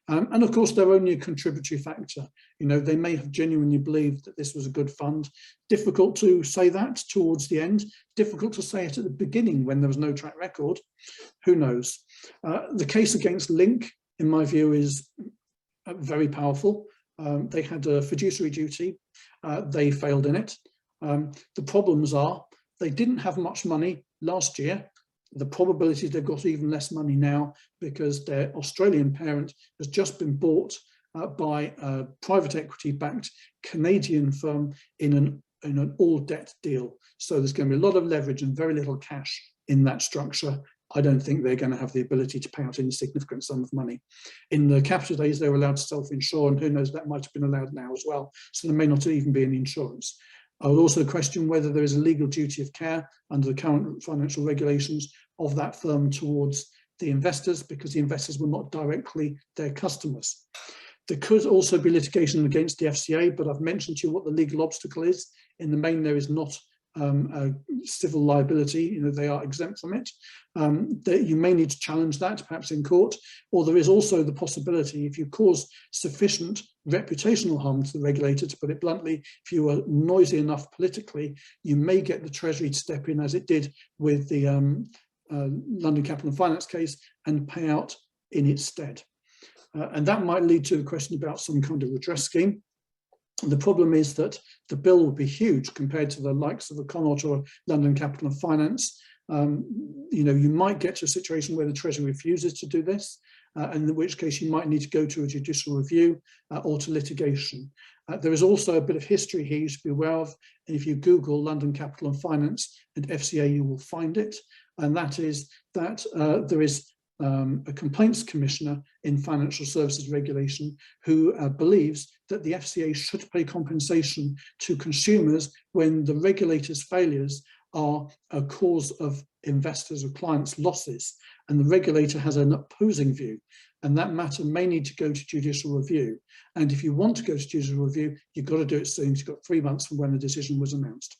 And of course, they're only a contributory factor. They may have genuinely believed that this was a good fund. Difficult to say that towards the end. Difficult to say it at the beginning when there was no track record. Who knows? The case against Link, in my view, is very powerful. They had a fiduciary duty. They failed in it. The problems are they didn't have much money last year. The probability they've got even less money now because their Australian parent has just been bought by a private equity-backed Canadian firm in an all-debt deal. So there's going to be a lot of leverage and very little cash in that structure. I don't think they're going to have the ability to pay out any significant sum of money. In the capital days, they were allowed to self-insure, and who knows, that might have been allowed now as well. So there may not even be any insurance. I would also question whether there is a legal duty of care under the current financial regulations of that firm towards the investors, because the investors were not directly their customers. There could also be litigation against the FCA, but I've mentioned to you what the legal obstacle is. In the main, there is not civil liability, they are exempt from it. You may need to challenge that, perhaps in court, or there is also the possibility, if you cause sufficient reputational harm to the regulator, to put it bluntly, if you are noisy enough politically, you may get the Treasury to step in, as it did with the London Capital and Finance case, and pay out in its stead. And that might lead to the question about some kind of redress scheme. The problem is that the bill will be huge compared to the likes of a Connaught or London Capital and Finance. You might get to a situation where the Treasury refuses to do this, and in which case you might need to go to a judicial review or to litigation. There is also a bit of history here you should be aware of, and if you Google London Capital and Finance and FCA, you will find it, and that is that there is a complaints commissioner in financial services regulation who believes that the FCA should pay compensation to consumers when the regulator's failures are a cause of investors' or clients' losses, and the regulator has an opposing view, and that matter may need to go to judicial review. And if you want to go to judicial review, you've got to do it soon. You've got 3 months from when the decision was announced.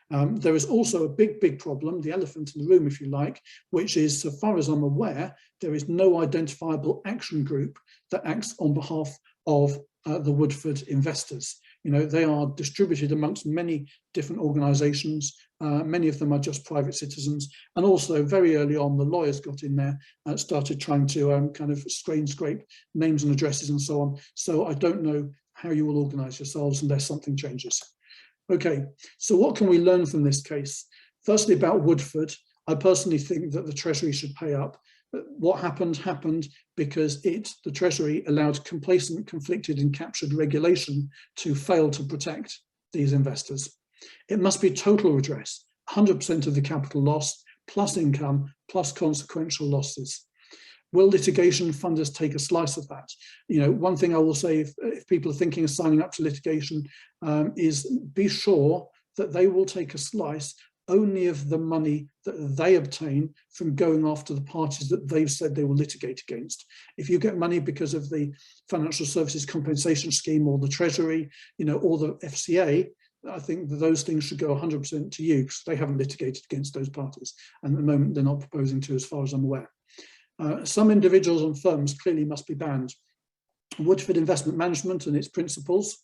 There is also a big problem, the elephant in the room, if you like, which is, so far as I'm aware, there is no identifiable action group that acts on behalf of the Woodford investors. You know, they are distributed amongst many different organisations. Many of them are just private citizens, and also very early on the lawyers got in there and started trying to kind of scrape names and addresses and so on. So I don't know how you will organise yourselves unless something changes. Okay, so what can we learn from this case? Firstly, about Woodford, I personally think that the Treasury should pay up. But what happened because the Treasury allowed complacent, conflicted and captured regulation to fail to protect these investors. It must be total redress, 100% of the capital loss, plus income, plus consequential losses. Will litigation funders take a slice of that? You know, one thing I will say, if people are thinking of signing up to litigation, is be sure that they will take a slice only of the money that they obtain from going after the parties that they've said they will litigate against. If you get money because of the Financial Services Compensation Scheme or the Treasury, you know, or the FCA, I think that those things should go 100% to you because they haven't litigated against those parties. And at the moment, they're not proposing to, as far as I'm aware. Some individuals and firms clearly must be banned. Woodford Investment Management and its principals,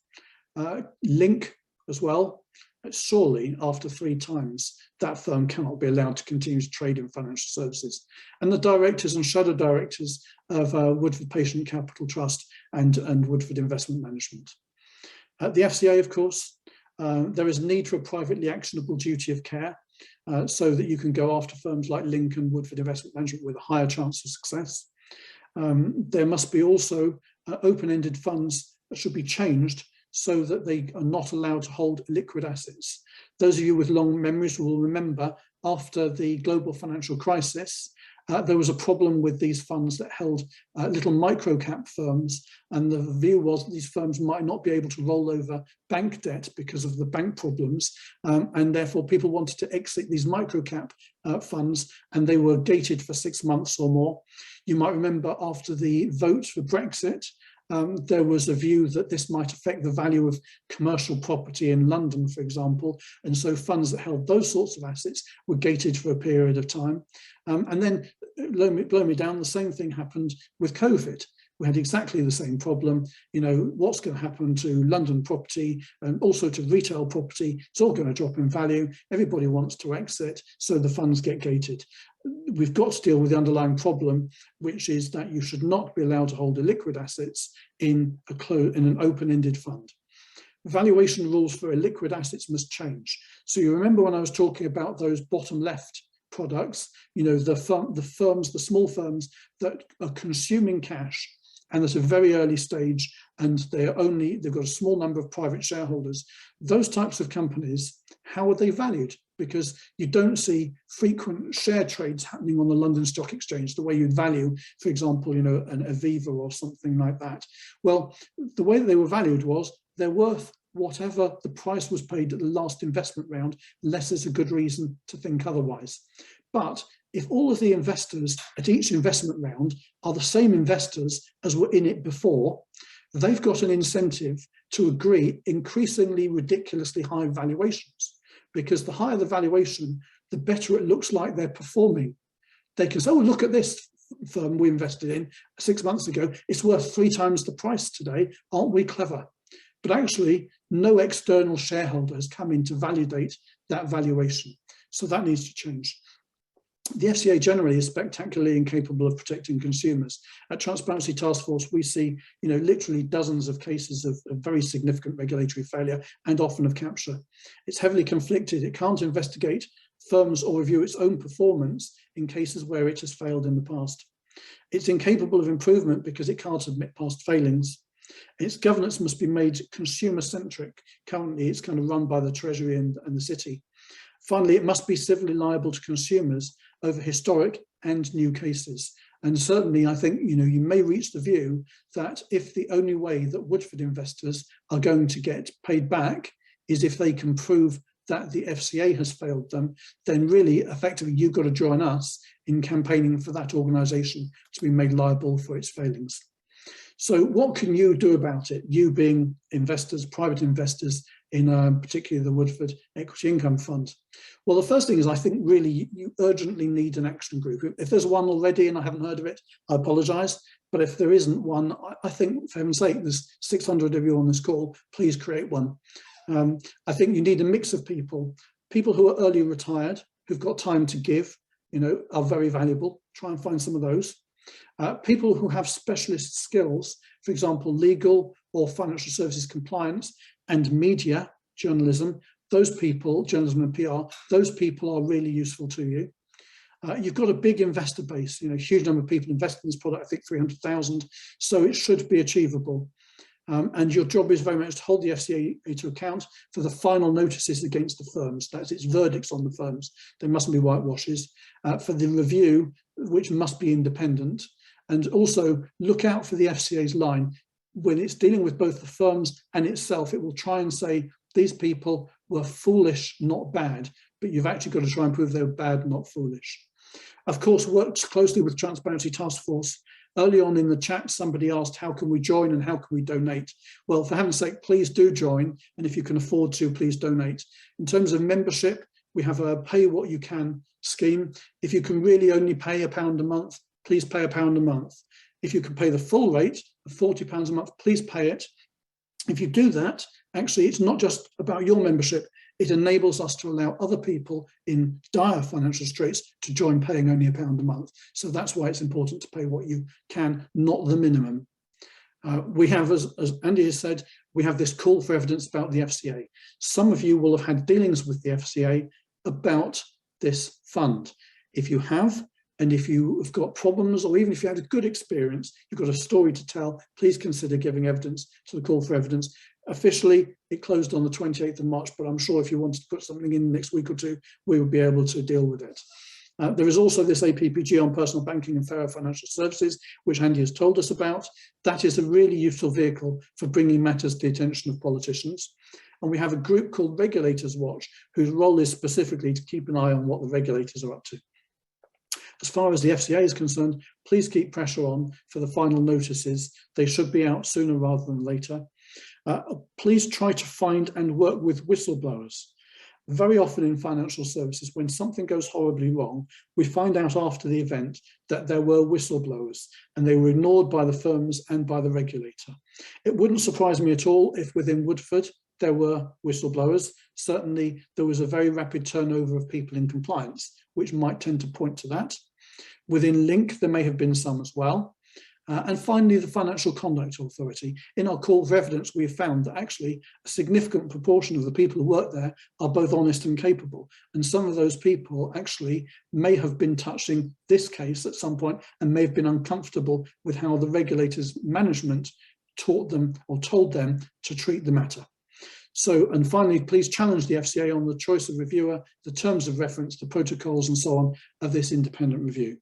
Link as well. Surely, after 3 times, that firm cannot be allowed to continue to trade in financial services. And the directors and shadow directors of Woodford Patient Capital Trust and Woodford Investment Management. At the FCA, of course, there is a need for a privately actionable duty of care so that you can go after firms like Link and Woodford Investment Management with a higher chance of success. There must be also open-ended funds that should be changed so that they are not allowed to hold liquid assets. Those of you with long memories will remember after the global financial crisis, there was a problem with these funds that held little micro-cap firms, and the view was that these firms might not be able to roll over bank debt because of the bank problems, and therefore people wanted to exit these micro-cap funds, and they were gated for 6 months or more. You might remember after the vote for Brexit, there was a view that this might affect the value of commercial property in London, for example, and so funds that held those sorts of assets were gated for a period of time. And then, blow me down, the same thing happened with COVID. We had exactly the same problem. You know, what's going to happen to London property and also to retail property? It's all going to drop in value. Everybody wants to exit, so the funds get gated. We've got to deal with the underlying problem, which is that you should not be allowed to hold illiquid assets in an open-ended fund. Valuation rules for illiquid assets must change. So you remember when I was talking about those bottom left products, you know, the small firms that are consuming cash and at a very early stage, and they've got a small number of private shareholders. Those types of companies, how are they valued? Because you don't see frequent share trades happening on the London Stock Exchange the way you'd value, for example, you know, an Aviva or something like that. Well, the way that they were valued was they're worth whatever the price was paid at the last investment round, unless there's a good reason to think otherwise. But if all of the investors at each investment round are the same investors as were in it before, they've got an incentive to agree increasingly ridiculously high valuations, because the higher the valuation, the better it looks like they're performing. They can say, oh, look at this firm we invested in 6 months ago. It's worth 3 times the price today. Aren't we clever? But actually, no external shareholder has come in to validate that valuation. So that needs to change. The FCA generally is spectacularly incapable of protecting consumers. At Transparency Task Force, we see, you know, literally dozens of cases of very significant regulatory failure and often of capture. It's heavily conflicted. It can't investigate firms or review its own performance in cases where it has failed in the past. It's incapable of improvement because it can't admit past failings. Its governance must be made consumer-centric. Currently, it's kind of run by the Treasury and the City. Finally, it must be civilly liable to consumers over historic and new cases. And certainly, I think, you may reach the view that if the only way that Woodford investors are going to get paid back is if they can prove that the FCA has failed them, then really, effectively, you've got to join us in campaigning for that organisation to be made liable for its failings. So what can you do about it, you being investors, private investors in particularly the Woodford Equity Income Fund? Well, the first thing is, I think really you urgently need an action group. If there's one already and I haven't heard of it, I apologise. But if there isn't one, I think, for heaven's sake, there's 600 of you on this call, please create one. I think you need a mix of people who are early retired, who've got time to give, are very valuable. Try and find some of those. People who have specialist skills, for example, legal or financial services compliance and media, journalism, those people, journalism and PR, those people are really useful to you. You've got a big investor base, huge number of people invested in this product, I think 300,000, so it should be achievable. And your job is very much to hold the FCA to account for the final notices against the firms. That's its verdicts on the firms. They mustn't be whitewashes. For the review, which must be independent. And also look out for the FCA's line. When it's dealing with both the firms and itself, it will try and say, these people were foolish, not bad, but you've actually got to try and prove they were bad, not foolish. Of course, works closely with Transparency Task Force. Early on in the chat, somebody asked, how can we join and how can we donate? Well, for heaven's sake, please do join. And if you can afford to, please donate. In terms of membership, we have a pay what you can scheme. If you can really only pay £1 a month, please pay £1 a month. If you can pay the full rate of £40 a month, please pay it. If you do that, actually, it's not just about your membership. It enables us to allow other people in dire financial straits to join paying only £1 a month. So that's why it's important to pay what you can, not the minimum. We have, as Andy has said, we have this call for evidence about the FCA. Some of you will have had dealings with the FCA about this fund. If you have, and if you have got problems, or even if you had a good experience, you've got a story to tell, please consider giving evidence to the call for evidence. Officially, it closed on the 28th of March, but I'm sure if you wanted to put something in the next week or two, we would be able to deal with it. There is also this APPG on personal banking and fairer financial services, which Andy has told us about. That is a really useful vehicle for bringing matters to the attention of politicians. And we have a group called Regulators Watch, whose role is specifically to keep an eye on what the regulators are up to. As far as the FCA is concerned, please keep pressure on for the final notices. They should be out sooner rather than later. Please try to find and work with whistleblowers. Very often in financial services, when something goes horribly wrong, we find out after the event that there were whistleblowers and they were ignored by the firms and by the regulator. It wouldn't surprise me at all if within Woodford there were whistleblowers. Certainly there was a very rapid turnover of people in compliance, which might tend to point to that. Within Link, there may have been some as well. And finally, the Financial Conduct Authority. In our call for evidence, we have found that actually a significant proportion of the people who work there are both honest and capable. And some of those people actually may have been touching this case at some point and may have been uncomfortable with how the regulators' management taught them or told them to treat the matter. So, and finally, please challenge the FCA on the choice of reviewer, the terms of reference, the protocols and so on of this independent review.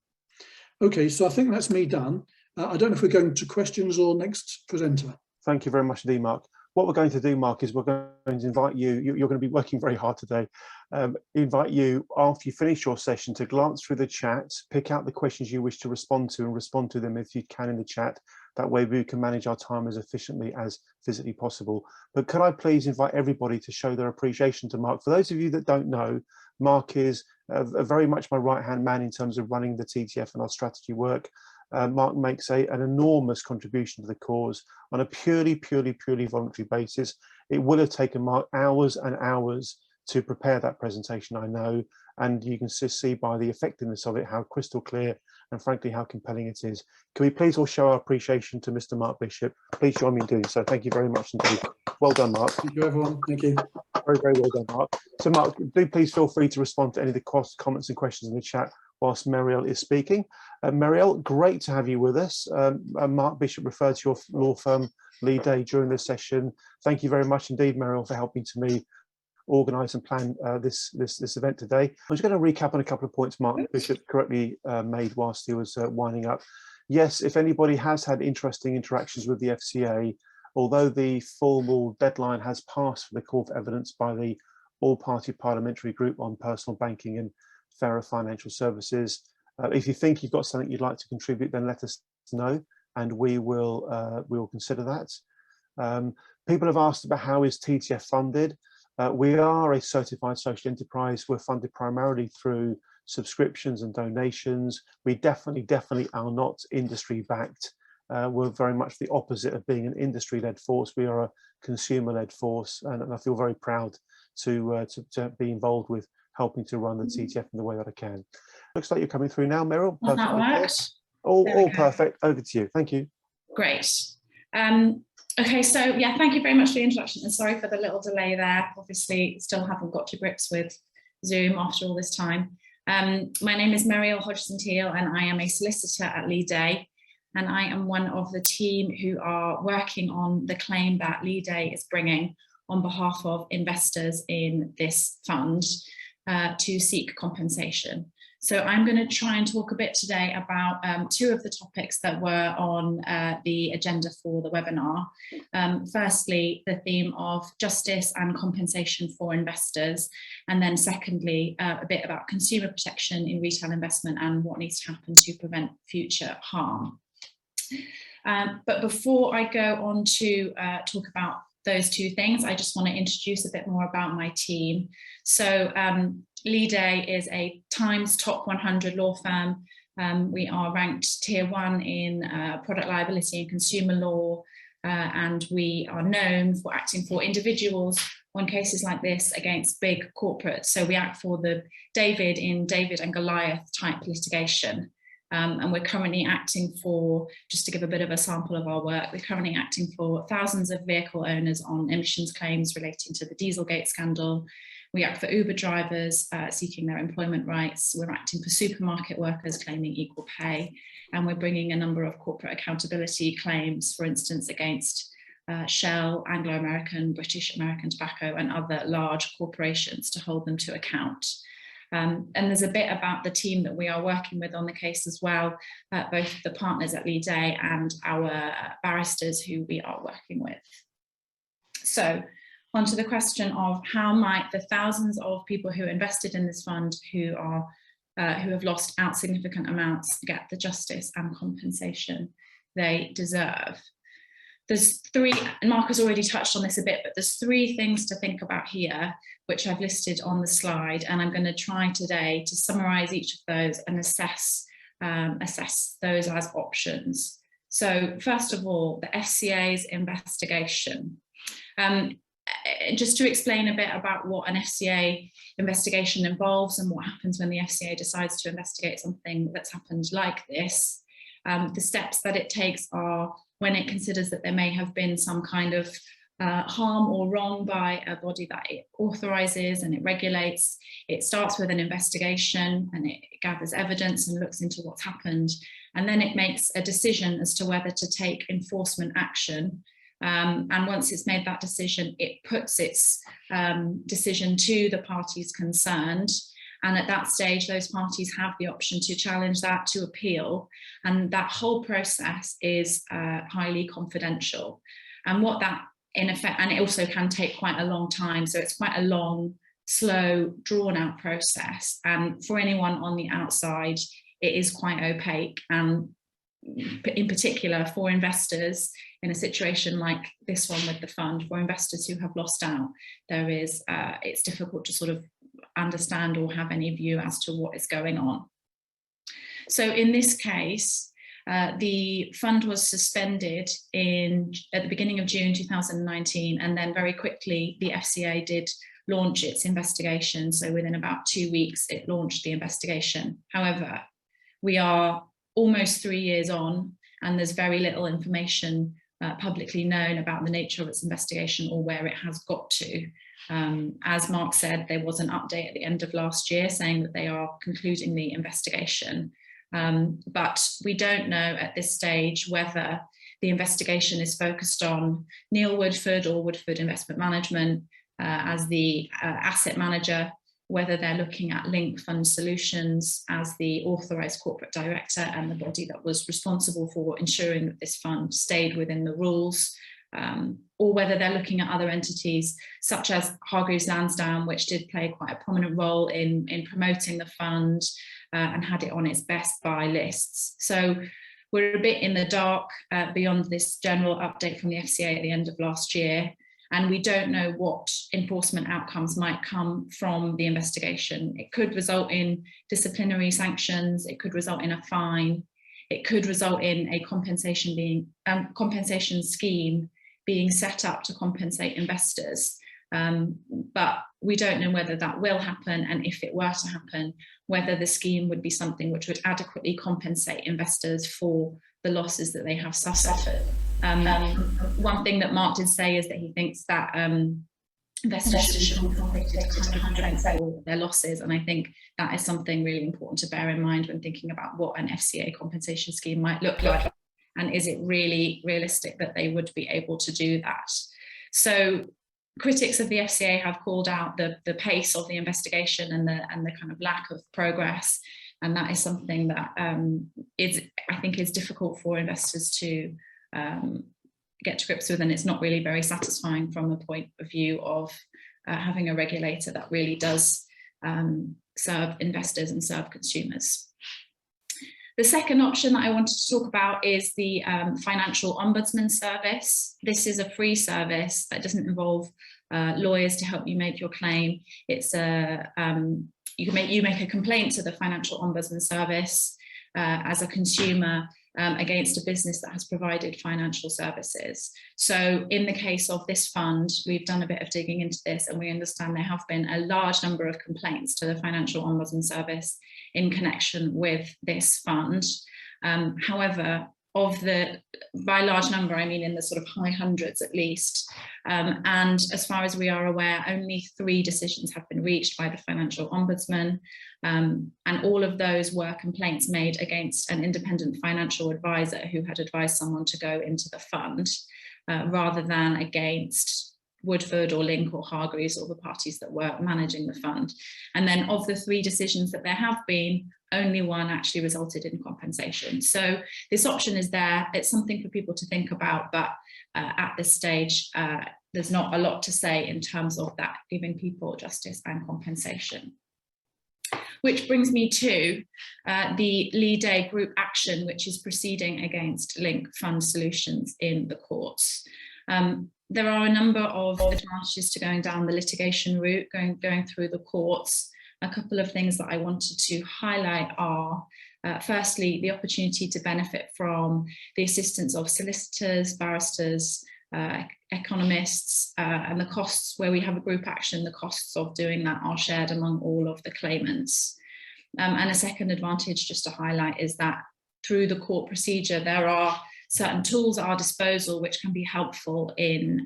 Okay, so I think that's me done. I don't know if we're going to questions or next presenter. Thank you very much indeed, Mark. What we're going to do, Mark, is we're going to invite you, you're going to be working very hard today, invite you after you finish your session to glance through the chat, pick out the questions you wish to respond to and respond to them if you can in the chat. That way we can manage our time as efficiently as physically possible. But could I please invite everybody to show their appreciation to Mark? For those of you that don't know, Mark is very much my right-hand man in terms of running the TTF and our strategy work. Mark makes an enormous contribution to the cause on a purely voluntary basis. It will have taken Mark hours and hours to prepare that presentation, I know, and you can see by the effectiveness of it how crystal clear and frankly how compelling it is. Can we please all show our appreciation to Mr. Mark Bishop? Please join me in doing so. Thank you very much indeed. Well done, Mark. Thank you, everyone. Thank you. Very well done, Mark. So Mark, do please feel free to respond to any of the comments and questions in the chat whilst Marielle is speaking. Marielle, great to have you with us. Mark Bishop referred to your law firm lead day during this session. Thank you very much indeed, Marielle, for helping me organise and plan this event today. I'm just going to recap on a couple of points Mark Bishop correctly made whilst he was winding up. Yes, if anybody has had interesting interactions with the FCA, although the formal deadline has passed for the call for evidence by the all-party parliamentary group on personal banking and fairer financial services, if you think you've got something you'd like to contribute, then let us know, and we will consider that. People have asked about how is TTF funded. We are a certified social enterprise. We're funded primarily through subscriptions and donations. We definitely are not industry backed. We're very much the opposite of being an industry-led force. We are a consumer-led force, and I feel very proud to be involved with helping to run the TTF in the way that I can. Looks like you're coming through now, Meryl. Well, that worked. All perfect. Over to you. Thank you. Great. Okay, so yeah, thank you very much for the introduction, and sorry for the little delay there. Obviously, still haven't got to grips with Zoom after all this time. My name is Muriel Hodgson-Teal, and I am a solicitor at Lee Day, and I am one of the team who are working on the claim that Lee Day is bringing on behalf of investors in this fund to seek compensation. So I'm going to try and talk a bit today about two of the topics that were on the agenda for the webinar. Firstly, the theme of justice and compensation for investors. And then secondly, a bit about consumer protection in retail investment and what needs to happen to prevent future harm. But before I go on to talk about those two things, I just want to introduce a bit more about my team. So Lee Day is a Times Top 100 law firm. We are ranked Tier 1 in product liability and consumer law, and we are known for acting for individuals on cases like this against big corporates. So we act for the David in David and Goliath type litigation. And we're currently acting for, just to give a bit of a sample of our work, we're currently acting for thousands of vehicle owners on emissions claims relating to the Dieselgate scandal. We act for Uber drivers seeking their employment rights. We're acting for supermarket workers claiming equal pay. And we're bringing a number of corporate accountability claims, for instance, against Shell, Anglo-American, British American Tobacco, and other large corporations to hold them to account. And there's a bit about the team that we are working with on the case as well, both the partners at Lee Day and our barristers who we are working with. So on to the question of how might the thousands of people who invested in this fund who have lost out significant amounts get the justice and compensation they deserve. There's three, and Mark has already touched on this a bit, but there's three things to think about here, which I've listed on the slide, and I'm going to try today to summarize each of those and assess those as options. So first of all, the FCA's investigation. Just to explain a bit about what an FCA investigation involves and what happens when the FCA decides to investigate something that's happened like this. The steps that it takes are when it considers that there may have been some kind of harm or wrong by a body that it authorises and it regulates. It starts with an investigation and it gathers evidence and looks into what's happened. And then it makes a decision as to whether to take enforcement action. And once it's made that decision, it puts its decision to the parties concerned. And at that stage, those parties have the option to challenge that, to appeal. And that whole process is highly confidential. And what that, in effect, and it also can take quite a long time. So it's quite a long, slow, drawn out process. And for anyone on the outside, it is quite opaque. And in particular for investors in a situation like this one with the fund, for investors who have lost out, there is, it's difficult to sort of understand or have any view as to what is going on. So in this case, the fund was suspended at the beginning of June 2019, and then very quickly the FCA did launch its investigation. So within about 2 weeks, it launched the investigation. However, we are almost 3 years on, and there's very little information publicly known about the nature of its investigation or where it has got to. As Mark said, there was an update at the end of last year saying that they are concluding the investigation. But we don't know at this stage whether the investigation is focused on Neil Woodford or Woodford Investment Management, as the asset manager, whether they're looking at Link Fund Solutions as the authorised corporate director and the body that was responsible for ensuring that this fund stayed within the rules, or whether they're looking at other entities such as Hargreaves Lansdown, which did play quite a prominent role in promoting the fund and had it on its best buy lists. So we're a bit in the dark beyond this general update from the FCA at the end of last year. And we don't know what enforcement outcomes might come from the investigation. It could result in disciplinary sanctions. It could result in a fine. It could result in a compensation scheme being set up to compensate investors. But we don't know whether that will happen, and if it were to happen, whether the scheme would be something which would adequately compensate investors for the losses that they have suffered. One thing that Mark did say is that he thinks that investors should be compensated 100% for their losses, and I think that is something really important to bear in mind when thinking about what an FCA compensation scheme might look like, and is it really realistic that they would be able to do that. So critics of the FCA have called out the pace of the investigation and the kind of lack of progress, and that is something that I think is difficult for investors to get to grips with, and it's not really very satisfying from the point of view of having a regulator that really does serve investors and serve consumers. The second option that I wanted to talk about is the Financial Ombudsman Service. This is a free service that doesn't involve lawyers to help you make your claim. It's you make a complaint to the Financial Ombudsman Service as a consumer against a business that has provided financial services. So in the case of this fund, we've done a bit of digging into this, and we understand there have been a large number of complaints to the Financial Ombudsman Service in connection with this fund. However, by large number, I mean in the sort of high hundreds at least. And as far as we are aware, only 3 decisions have been reached by the Financial Ombudsman. And all of those were complaints made against an independent financial advisor who had advised someone to go into the fund, rather than against Woodford or Link or Hargreaves or the parties that were managing the fund. And then of the 3 decisions that there have been, only 1 actually resulted in compensation. So this option is there. It's something for people to think about, but at this stage, there's not a lot to say in terms of that giving people justice and compensation. Which brings me to the Lead Group action, which is proceeding against Link Fund Solutions in the courts. There are a number of advantages to going down the litigation route, going through the courts. A couple of things that I wanted to highlight are, firstly, the opportunity to benefit from the assistance of solicitors, barristers, economists, and the costs where we have a group action, the costs of doing that are shared among all of the claimants. And a second advantage just to highlight is that through the court procedure, there are certain tools at our disposal which can be helpful in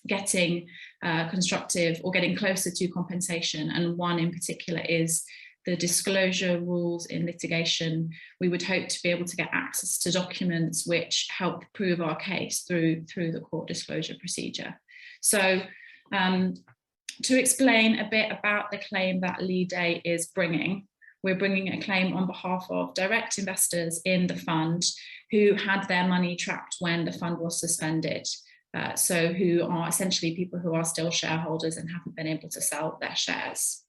getting constructive or getting closer to compensation. And one in particular is the disclosure rules in litigation. We would hope to be able to get access to documents which help prove our case through the court disclosure procedure. So to explain a bit about the claim that Lead is bringing, we're bringing a claim on behalf of direct investors in the fund who had their money trapped when the fund was suspended. So who are essentially people who are still shareholders and haven't been able to sell their shares.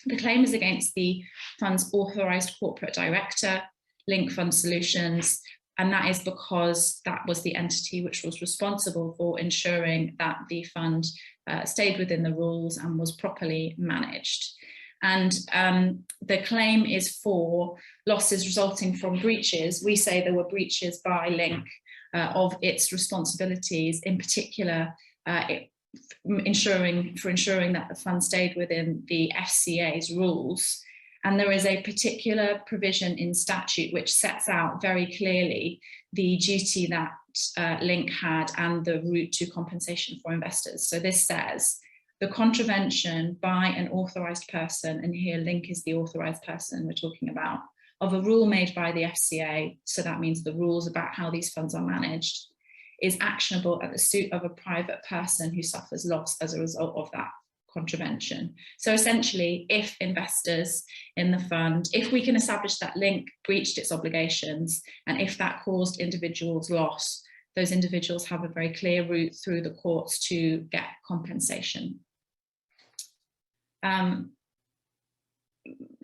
The claim is against the fund's authorised corporate director, Link Fund Solutions, and that is because that was the entity which was responsible for ensuring that the fund stayed within the rules and was properly managed. And the claim is for losses resulting from breaches. We say there were breaches by Link of its responsibilities, in particular ensuring that the fund stayed within the FCA's rules. And there is a particular provision in statute which sets out very clearly the duty that Link had and the route to compensation for investors. So this says the contravention by an authorised person, and here Link is the authorised person we're talking about, of a rule made by the FCA, so that means the rules about how these funds are managed, is actionable at the suit of a private person who suffers loss as a result of that contravention. So essentially, if investors in the fund, if we can establish that link breached its obligations, and if that caused individuals loss, those individuals have a very clear route through the courts to get compensation.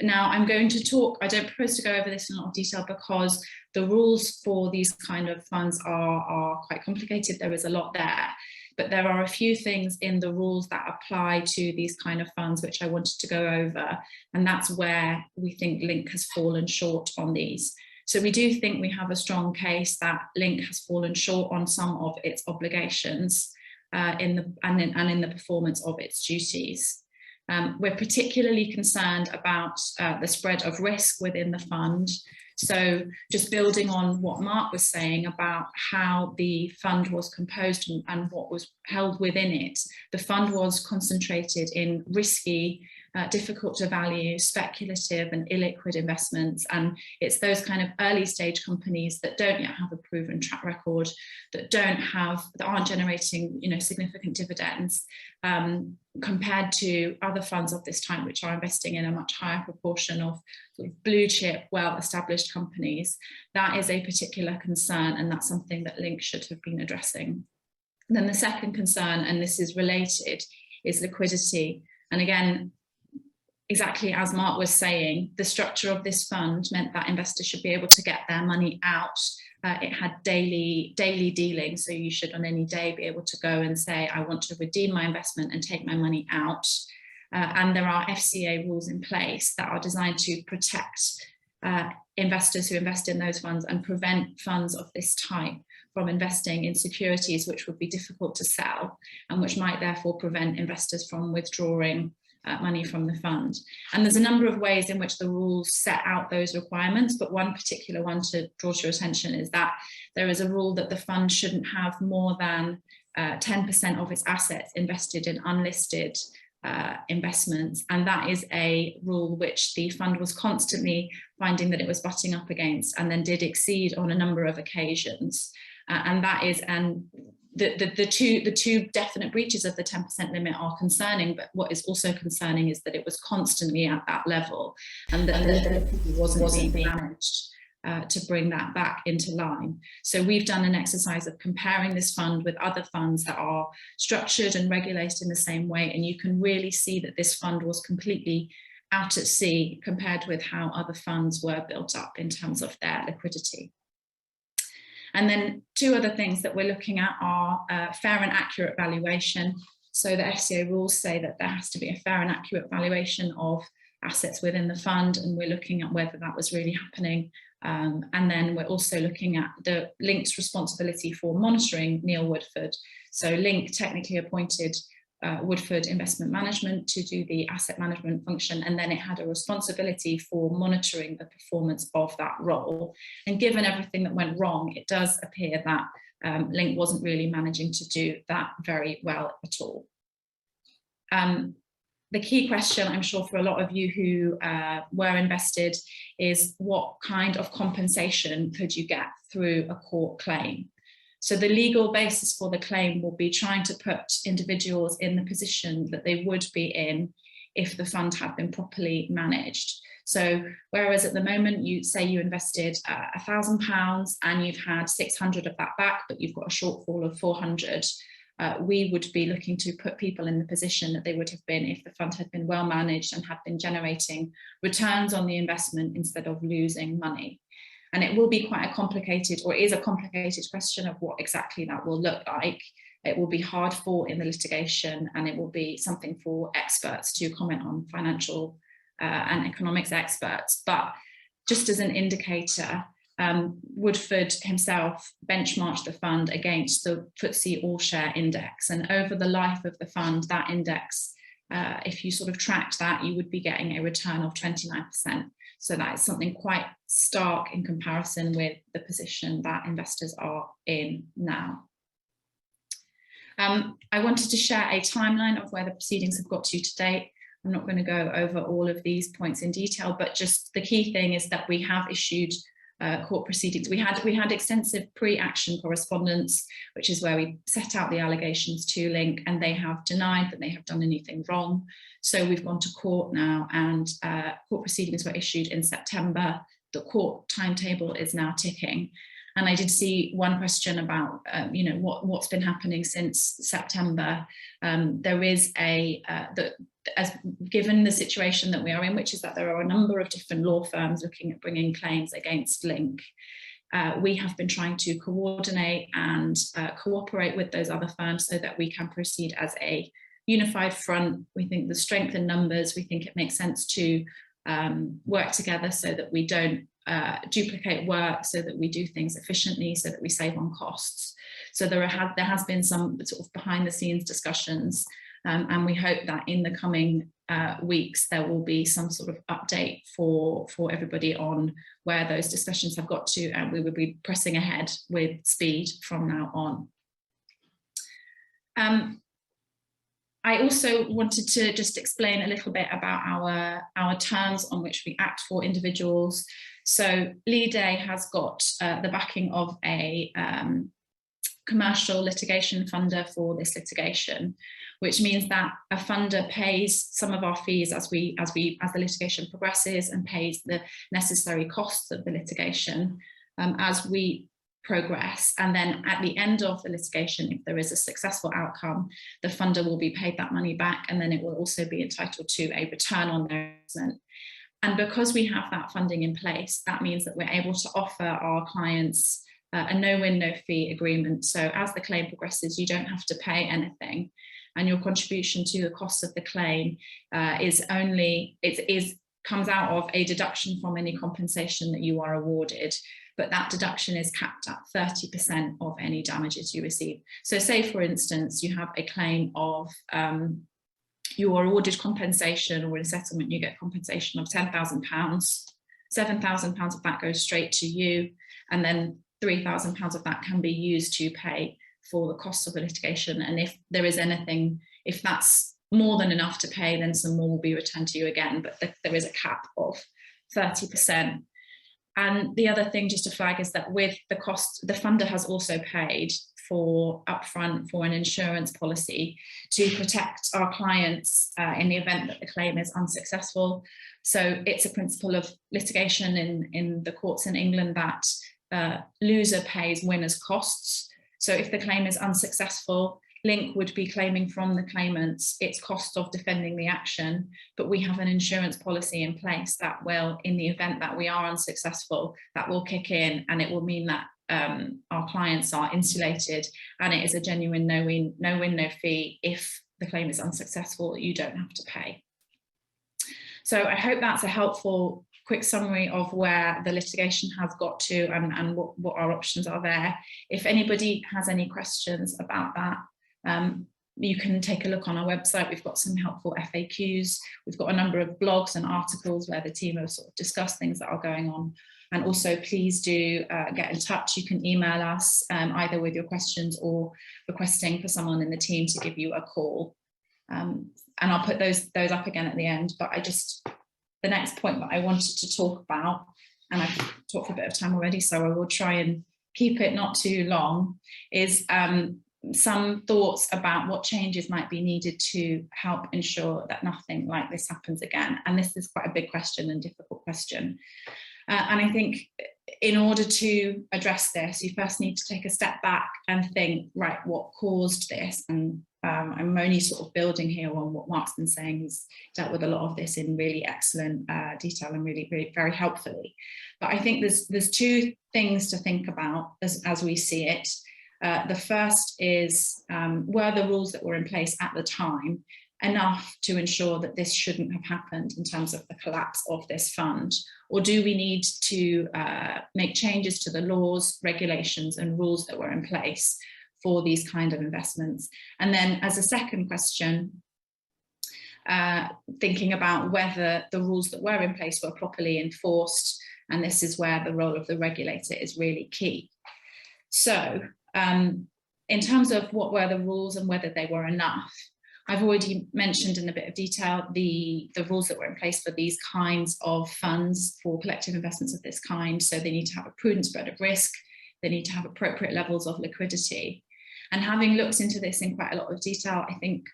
Now I'm going to talk, I don't propose to go over this in a lot of detail because the rules for these kind of funds are quite complicated. There is a lot there, but there are a few things in the rules that apply to these kind of funds which I wanted to go over, and that's where we think Link has fallen short on these. So we do think we have a strong case that Link has fallen short on some of its obligations in the performance of its duties. We're particularly concerned about the spread of risk within the fund. So just building on what Mark was saying about how the fund was composed and what was held within it, the fund was concentrated in risky, difficult to value, speculative and illiquid investments. And it's those kind of early stage companies that don't yet have a proven track record, that aren't generating, significant dividends, compared to other funds of this type, which are investing in a much higher proportion of sort of blue chip, well-established companies. That is a particular concern, and that's something that Link should have been addressing. Then the second concern, and this is related, is liquidity. And again, exactly as Mark was saying, the structure of this fund meant that investors should be able to get their money out. It had daily dealing, so you should on any day be able to go and say, I want to redeem my investment and take my money out. And there are FCA rules in place that are designed to protect investors who invest in those funds and prevent funds of this type from investing in securities which would be difficult to sell and which might therefore prevent investors from withdrawing money from the fund. And there's a number of ways in which the rules set out those requirements, but one particular one to draw to your attention is that there is a rule that the fund shouldn't have more than 10% of its assets invested in unlisted investments, and that is a rule which the fund was constantly finding that it was butting up against and then did exceed on a number of occasions. And that is the two definite breaches of the 10% limit are concerning, but what is also concerning is that it was constantly at that level and that the liquidity wasn't being managed to bring that back into line. So we've done an exercise of comparing this fund with other funds that are structured and regulated in the same way, and you can really see that this fund was completely out at sea compared with how other funds were built up in terms of their liquidity. And then two other things that we're looking at are fair and accurate valuation. So the FCA rules say that there has to be a fair and accurate valuation of assets within the fund, and we're looking at whether that was really happening. And then we're also looking at the Link's responsibility for monitoring Neil Woodford. So Link technically appointed Woodford Investment Management to do the asset management function, and then it had a responsibility for monitoring the performance of that role. And given everything that went wrong, it does appear that Link wasn't really managing to do that very well at all. The key question, I'm sure, for a lot of you who were invested is what kind of compensation could you get through a court claim? So the legal basis for the claim will be trying to put individuals in the position that they would be in if the fund had been properly managed. So whereas at the moment you say you invested £1,000 and you've had 600 of that back, but you've got a shortfall of 400, we would be looking to put people in the position that they would have been if the fund had been well managed and had been generating returns on the investment instead of losing money. And it will be quite a complicated, or is a complicated question of what exactly that will look like. It will be hard fought in the litigation, and it will be something for experts to comment on, financial and economics experts. But just as an indicator, Woodford himself benchmarked the fund against the FTSE All Share Index. And over the life of the fund, that index, if you sort of tracked that, you would be getting a return of 29%. So that is something quite stark in comparison with the position that investors are in now. I wanted to share a timeline of where the proceedings have got to date. I'm not going to go over all of these points in detail, but just the key thing is that we have issued court proceedings. We had extensive pre-action correspondence, which is where we set out the allegations to Link, and they have denied that they have done anything wrong. So we've gone to court now, and court proceedings were issued in September. The court timetable is now ticking. And I did see one question about, what's been happening since September. There is given the situation that we are in, which is that there are a number of different law firms looking at bringing claims against Link. We have been trying to coordinate and cooperate with those other firms so that we can proceed as a unified front. We think the strength in numbers, we think it makes sense to work together so that we don't duplicate work, so that we do things efficiently, so that we save on costs. So there has been some sort of behind the scenes discussions, and we hope that in the coming weeks there will be some sort of update for everybody on where those discussions have got to, and we will be pressing ahead with speed from now on. I also wanted to just explain a little bit about our terms on which we act for individuals. So Lead A has got the backing of a commercial litigation funder for this litigation, which means that a funder pays some of our fees as the litigation progresses, and pays the necessary costs of the litigation as we progress. And then at the end of the litigation, if there is a successful outcome, the funder will be paid that money back, and then it will also be entitled to a return on their investment. And because we have that funding in place, that means that we're able to offer our clients a no-win, no-fee agreement. So as the claim progresses, you don't have to pay anything, and your contribution to the cost of the claim comes out of a deduction from any compensation that you are awarded. But that deduction is capped at 30% of any damages you receive. So say, for instance, you have a claim of you are awarded compensation, or in a settlement you get compensation of £10,000, £7,000 of that goes straight to you, and then £3,000 of that can be used to pay for the cost of the litigation. And if there is anything, if that's more than enough to pay, then some more will be returned to you again, but there is a cap of 30%. And the other thing just to flag is that with the cost, the funder has also paid for upfront for an insurance policy to protect our clients in the event that the claim is unsuccessful. So it's a principle of litigation in the courts in England that loser pays winner's costs. So if the claim is unsuccessful, Link would be claiming from the claimants its cost of defending the action, but we have an insurance policy in place that will, in the event that we are unsuccessful, that will kick in, and it will mean that our clients are insulated, and it is a genuine no-win, no-fee. If the claim is unsuccessful, you don't have to pay. So I hope that's a helpful quick summary of where the litigation has got to, and what our options are there. If anybody has any questions about that, you can take a look on our website. We've got some helpful FAQs. We've got a number of blogs and articles where the team have sort of discussed things that are going on. And also, please do get in touch. You can email us either with your questions or requesting for someone in the team to give you a call. And I'll put those up again at the end. But the next point that I wanted to talk about, and I've talked for a bit of time already, so I will try and keep it not too long, is some thoughts about what changes might be needed to help ensure that nothing like this happens again. And this is quite a big question and difficult question. And I think in order to address this, you first need to take a step back and think, right, what caused this? And I'm only sort of building here on what Mark's been saying. He's dealt with a lot of this in really excellent detail and really very helpfully. But I think there's two things to think about as we see it. The first is, were the rules that were in place at the time enough to ensure that this shouldn't have happened in terms of the collapse of this fund? Or do we need to make changes to the laws, regulations and rules that were in place for these kind of investments? And then as a second question, thinking about whether the rules that were in place were properly enforced, and this is where the role of the regulator is really key. So in terms of what were the rules and whether they were enough, I've already mentioned in a bit of detail the rules that were in place for these kinds of funds for collective investments of this kind. So they need to have a prudent spread of risk, they need to have appropriate levels of liquidity. And having looked into this in quite a lot of detail, I think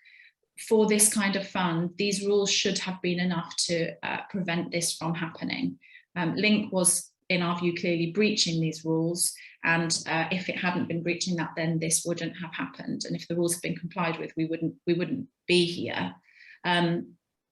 for this kind of fund, these rules should have been enough to prevent this from happening. Link was, in our view, clearly breaching these rules. And if it hadn't been breaching that, then this wouldn't have happened. And if the rules had been complied with, we wouldn't be here.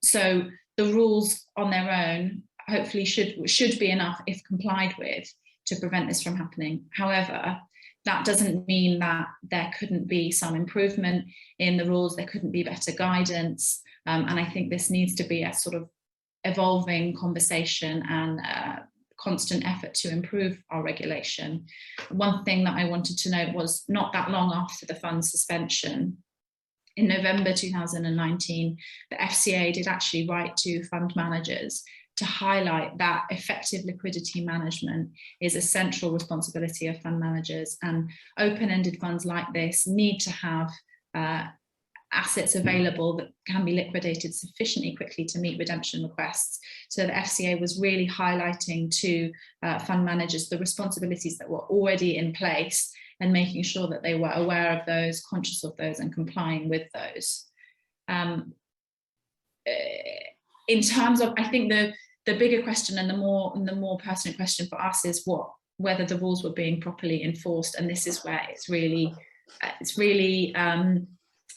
So the rules on their own hopefully should be enough, if complied with, to prevent this from happening. However, that doesn't mean that there couldn't be some improvement in the rules, there couldn't be better guidance. And I think this needs to be a sort of evolving conversation and constant effort to improve our regulation. One thing that I wanted to note was, not that long after the fund suspension, in November 2019, the FCA did actually write to fund managers to highlight that effective liquidity management is a central responsibility of fund managers, and open-ended funds like this need to have assets available that can be liquidated sufficiently quickly to meet redemption requests. So the FCA was really highlighting to fund managers the responsibilities that were already in place and making sure that they were aware of those, conscious of those, and complying with those. In terms of, I think the bigger question and the more pertinent question for us is whether the rules were being properly enforced. And this is where it's really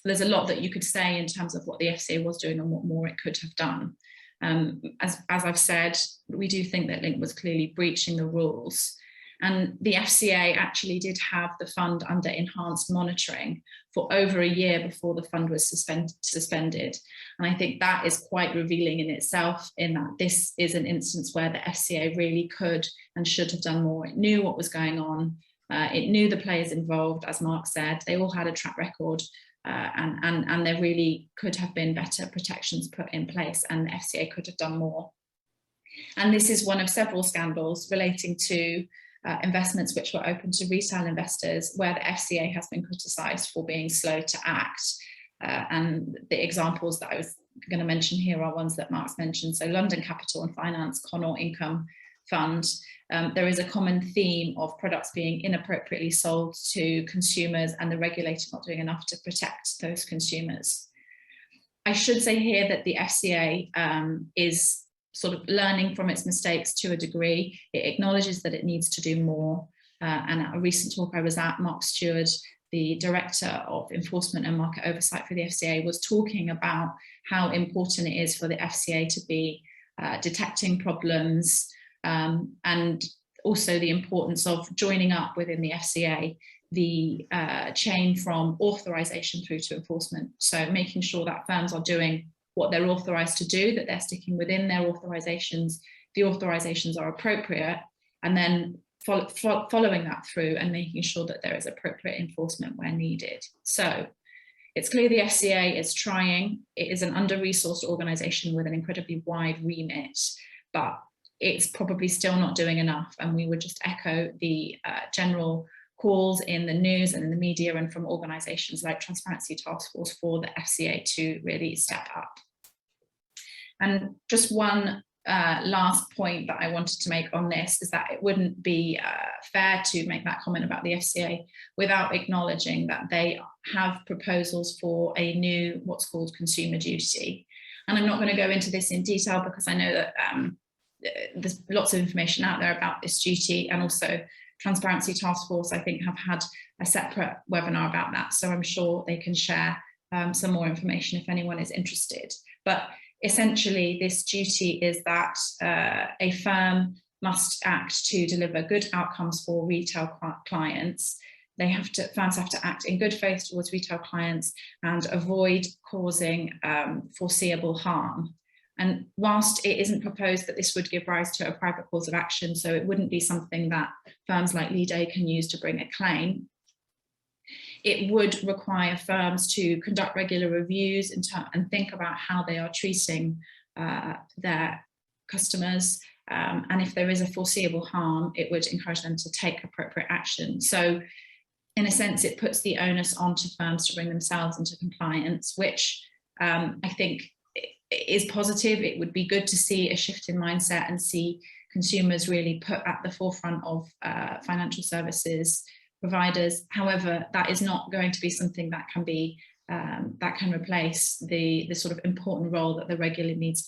there's a lot that you could say in terms of what the FCA was doing and what more it could have done. As I've said, we do think that Link was clearly breaching the rules. And the FCA actually did have the fund under enhanced monitoring for over a year before the fund was suspended. And I think that is quite revealing in itself, in that this is an instance where the FCA really could and should have done more. It knew what was going on. It knew the players involved, as Mark said. They all had a track record, and there really could have been better protections put in place, and the FCA could have done more. And this is one of several scandals relating to investments which were open to retail investors, where the FCA has been criticised for being slow to act. And the examples that I was going to mention here are ones that Mark's mentioned. So London Capital and Finance, Connaught Income Fund. There is a common theme of products being inappropriately sold to consumers and the regulator not doing enough to protect those consumers. I should say here that the FCA is sort of learning from its mistakes to a degree. It acknowledges that it needs to do more. And at a recent talk I was at, Mark Stewart, the Director of Enforcement and Market Oversight for the FCA, was talking about how important it is for the FCA to be detecting problems, and also the importance of joining up within the FCA, the chain from authorisation through to enforcement. So making sure that firms are doing what they're authorised to do, that they're sticking within their authorisations, the authorisations are appropriate, and then following that through and making sure that there is appropriate enforcement where needed. So it's clear the FCA is trying. It is an under-resourced organisation with an incredibly wide remit, but it's probably still not doing enough. And we would just echo the general calls in the news and in the media and from organisations like Transparency Task Force for the FCA to really step up. And just one last point that I wanted to make on this is that it wouldn't be fair to make that comment about the FCA without acknowledging that they have proposals for a new what's called consumer duty. And I'm not going to go into this in detail because I know that there's lots of information out there about this duty, and also Transparency Task Force, I think, have had a separate webinar about that. So I'm sure they can share some more information if anyone is interested. But essentially, this duty is that a firm must act to deliver good outcomes for retail clients. Firms have to act in good faith towards retail clients and avoid causing foreseeable harm. And whilst it isn't proposed that this would give rise to a private cause of action, so it wouldn't be something that firms like Leaday can use to bring a claim, it would require firms to conduct regular reviews and think about how they are treating their customers. And if there is a foreseeable harm, it would encourage them to take appropriate action. So in a sense, it puts the onus onto firms to bring themselves into compliance, which I think it is positive. It would be good to see a shift in mindset and see consumers really put at the forefront of financial services providers. However, that is not going to be something that can be that can replace the sort of important role that the regulator needs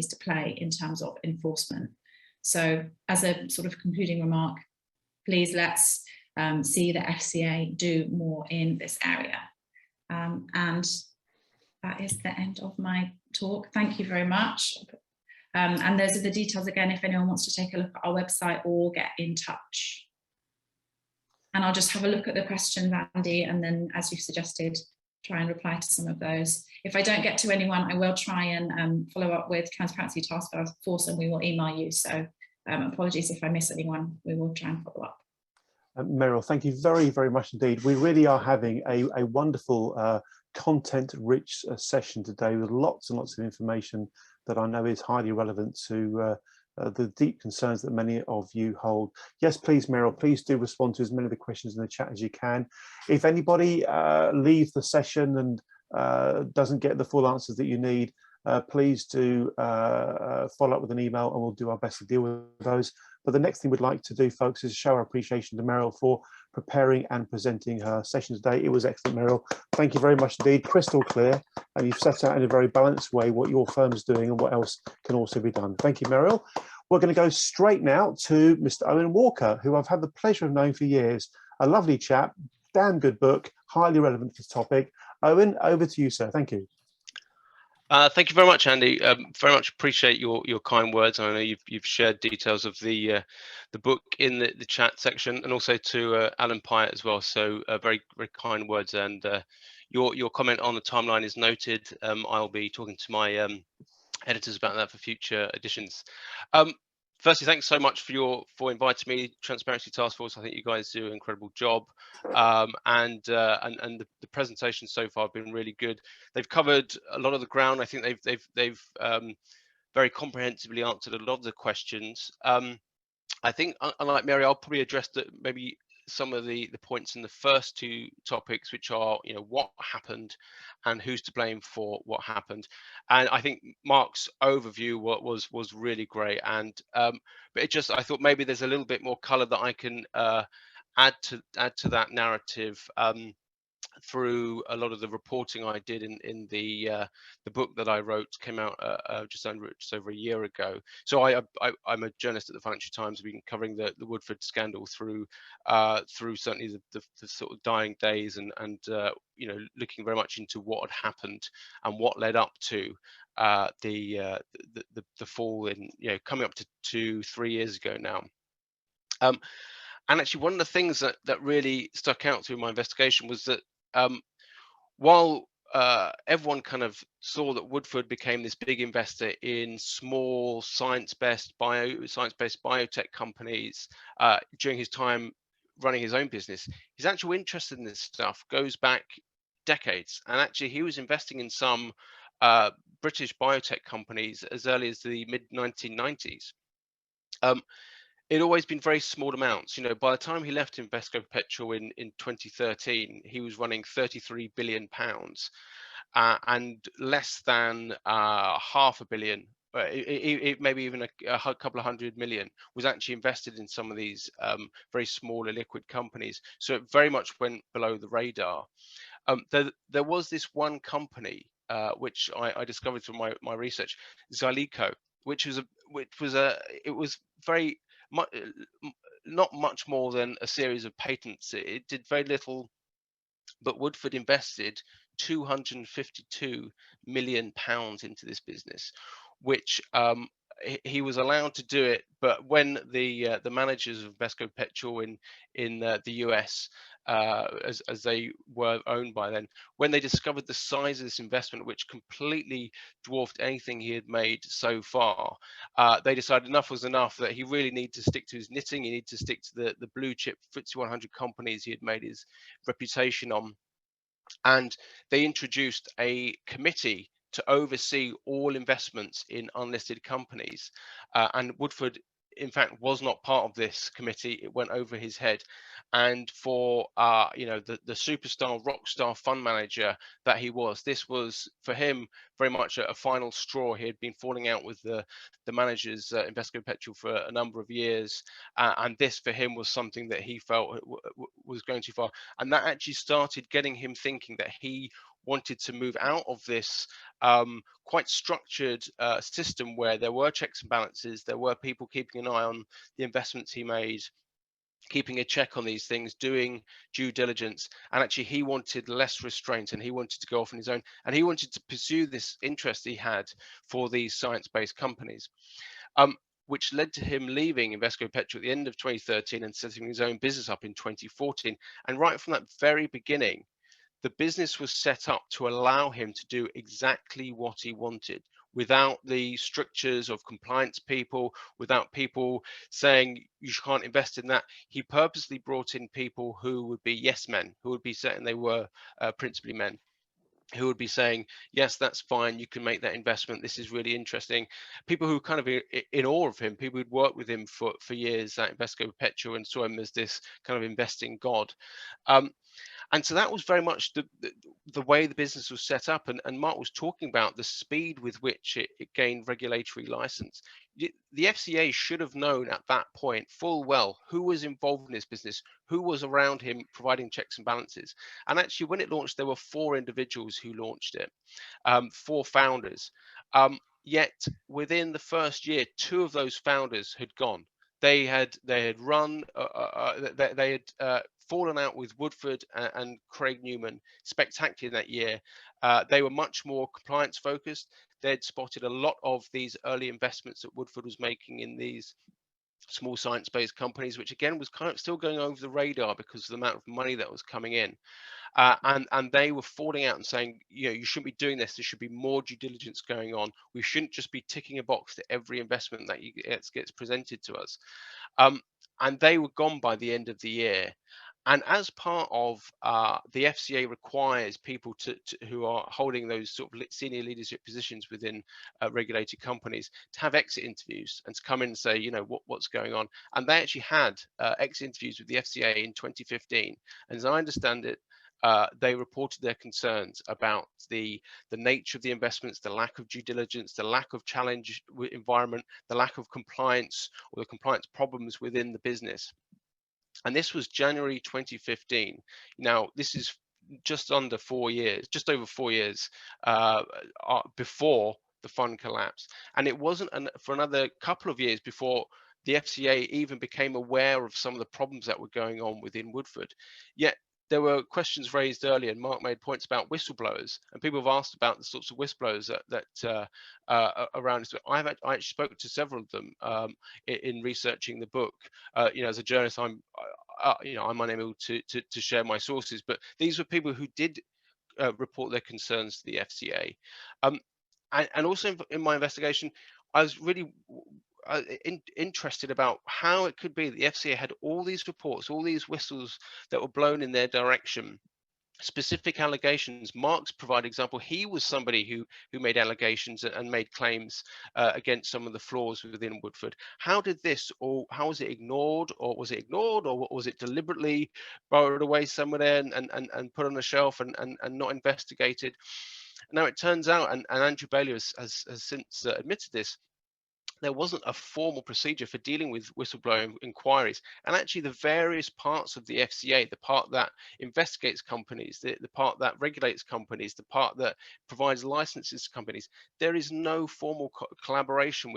to play in terms of enforcement. So as a sort of concluding remark, please let's see the FCA do more in this area. And that is the end of my talk. Thank you very much. And those are the details again, if anyone wants to take a look at our website or get in touch. And I'll just have a look at the questions, Andy, and then, as you've suggested, try and reply to some of those. If I don't get to anyone, I will try and follow up with Transparency Task Force, and we will email you. So apologies if I miss anyone, we will try and follow up. Meryl, thank you very, very much indeed. We really are having a wonderful content-rich session today with lots and lots of information that I know is highly relevant to the deep concerns that many of you hold. Yes, please, Meryl, please do respond to as many of the questions in the chat as you can. If anybody leaves the session and doesn't get the full answers that you need, please do follow up with an email and we'll do our best to deal with those. But the next thing we'd like to do, folks, is show our appreciation to Meryl for preparing and presenting her session today. It was excellent, Meryl. Thank you very much indeed, crystal clear, and you've set out in a very balanced way what your firm is doing and what else can also be done. Thank you, Meryl. We're going to go straight now to Mr. Owen Walker, who I've had the pleasure of knowing for years. A lovely chap, damn good book, highly relevant to this topic. Owen, over to you, sir. Thank you. Thank you very much, Andy. Very much appreciate your kind words. I know you've shared details of the book in the chat section, and also to Alan Pyatt as well. So very, very kind words, and your comment on the timeline is noted. I'll be talking to my editors about that for future editions. Firstly, thanks so much for inviting me, Transparency Task Force. I think you guys do an incredible job, and the presentations so far have been really good. They've covered a lot of the ground. I think they've very comprehensively answered a lot of the questions. I think, unlike Mary, I'll probably address maybe some of the points in the first two topics, which are, what happened and who's to blame for what happened. And I think Mark's overview was really great. And but I thought maybe there's a little bit more color that I can add to that narrative through a lot of the reporting I did in the book that I wrote, came out just over a year ago. So I'm a journalist at the Financial Times. We've been covering the Woodford Scandal through certainly the sort of dying days, and looking very much into what had happened and what led up to the fall in, coming up to 3 years ago now. And actually, one of the things that really stuck out through my investigation was that while everyone kind of saw that Woodford became this big investor in small science-based biotech companies during his time running his own business, his actual interest in this stuff goes back decades. And actually, he was investing in some British biotech companies as early as the mid-1990s. It'd always been very small amounts. By the time he left Invesco Perpetual in 2013, he was running £33 billion, and less than £500 million, maybe even a couple of 100 million, was actually invested in some of these very small illiquid companies. So it very much went below the radar. There was this one company which I discovered through my research, Zyleco, which was very not much more than a series of patents. It did very little, but Woodford invested £252 million into this business, which he was allowed to do it. But when the managers of Invesco Perpetual in the US, as they were owned by then, when they discovered the size of this investment, which completely dwarfed anything he had made so far, they decided enough was enough, that he really needed to stick to his knitting. He needed to stick to the blue chip FTSE 100 companies he had made his reputation on. And they introduced a committee to oversee all investments in unlisted companies. And Woodford in fact was not part of this committee. It went over his head. And for you know, the superstar rock star fund manager that he was, this was for him very much a final straw. He had been falling out with the managers, Invesco Perpetual, for a number of years, and this for him was something that he felt was going too far, and that actually started getting him thinking that he wanted to move out of this quite structured system where there were checks and balances, there were people keeping an eye on the investments he made, keeping a check on these things, doing due diligence. And actually he wanted less restraint, and he wanted to go off on his own, and he wanted to pursue this interest he had for these science-based companies, which led to him leaving Invesco Perpetual at the end of 2013 and setting his own business up in 2014. And right from that very beginning, the business was set up to allow him to do exactly what he wanted, without the strictures of compliance people, without people saying you can't invest in that. He purposely brought in people who would be yes men, who would be saying, they were principally men, who would be saying, yes, that's fine, you can make that investment, this is really interesting. People who kind of in awe of him, people who'd worked with him for years at Invesco Perpetual and saw him as this kind of investing god. And so that was very much the way the business was set up. And Mark was talking about the speed with which it gained regulatory license. The FCA should have known at that point full well who was involved in this business, who was around him providing checks and balances. And actually, when it launched, there were 4 individuals who launched it, 4 founders. Yet within the first year, 2 of those founders had gone. They had run, they had fallen out with Woodford and Craig Newman spectacularly that year. They were much more compliance focused. They'd spotted a lot of these early investments that Woodford was making in these small science-based companies, which again was kind of still going over the radar because of the amount of money that was coming in. And they were falling out and saying, you know, you shouldn't be doing this. There should be more due diligence going on. We shouldn't just be ticking a box to every investment that gets presented to us. And they were gone by the end of the year. And as part of the FCA requires people who are holding those sort of senior leadership positions within regulated companies to have exit interviews and to come in and say, you know, what's going on. And they actually had exit interviews with the FCA in 2015. And as I understand it, they reported their concerns about the nature of the investments, the lack of due diligence, the lack of challenge environment, the lack of compliance or the compliance problems within the business. And this was January 2015. Now, this is just under 4 years, just over 4 years before the fund collapsed. And it wasn't for another couple of years before the FCA even became aware of some of the problems that were going on within Woodford. Yet there were questions raised earlier, and Mark made points about whistleblowers, and people have asked about the sorts of whistleblowers that around. I actually spoke to several of them in researching the book. You know, as a journalist, I'm unable to share my sources, but these were people who did report their concerns to the FCA, and also in my investigation, I was really interested about how it could be that the FCA had all these reports, all these whistles that were blown in their direction, specific allegations. Mark's provide example. He was somebody who made allegations and made claims against some of the flaws within Woodford. How did this, or how was it ignored, or was it deliberately borrowed away somewhere and put on a shelf and not investigated? Now it turns out, and Andrew Bailey has since admitted this, there wasn't a formal procedure for dealing with whistleblower inquiries. And actually the various parts of the FCA, the part that investigates companies, the part that regulates companies, the part that provides licenses to companies, there is no formal collaboration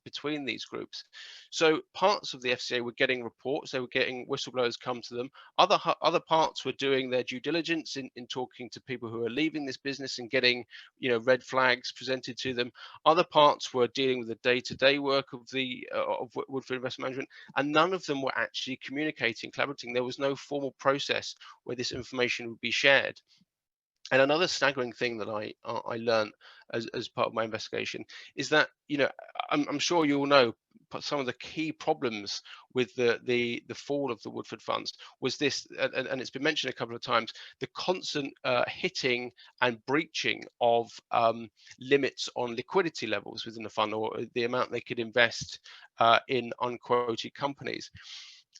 between these groups. So parts of the FCA were getting reports, they were getting whistleblowers come to them. Other parts were doing their due diligence in talking to people who are leaving this business and getting, you know, red flags presented to them. Other parts were dealing with the day-to-day work of Woodford Investment Management, and none of them were actually communicating, collaborating. There was no formal process where this information would be shared. And another staggering thing that I learned as part of my investigation is that, you know, I'm sure you all know, but some of the key problems with the fall of the Woodford funds was this, and it's been mentioned a couple of times, the constant hitting and breaching of limits on liquidity levels within the fund, or the amount they could invest in unquoted companies.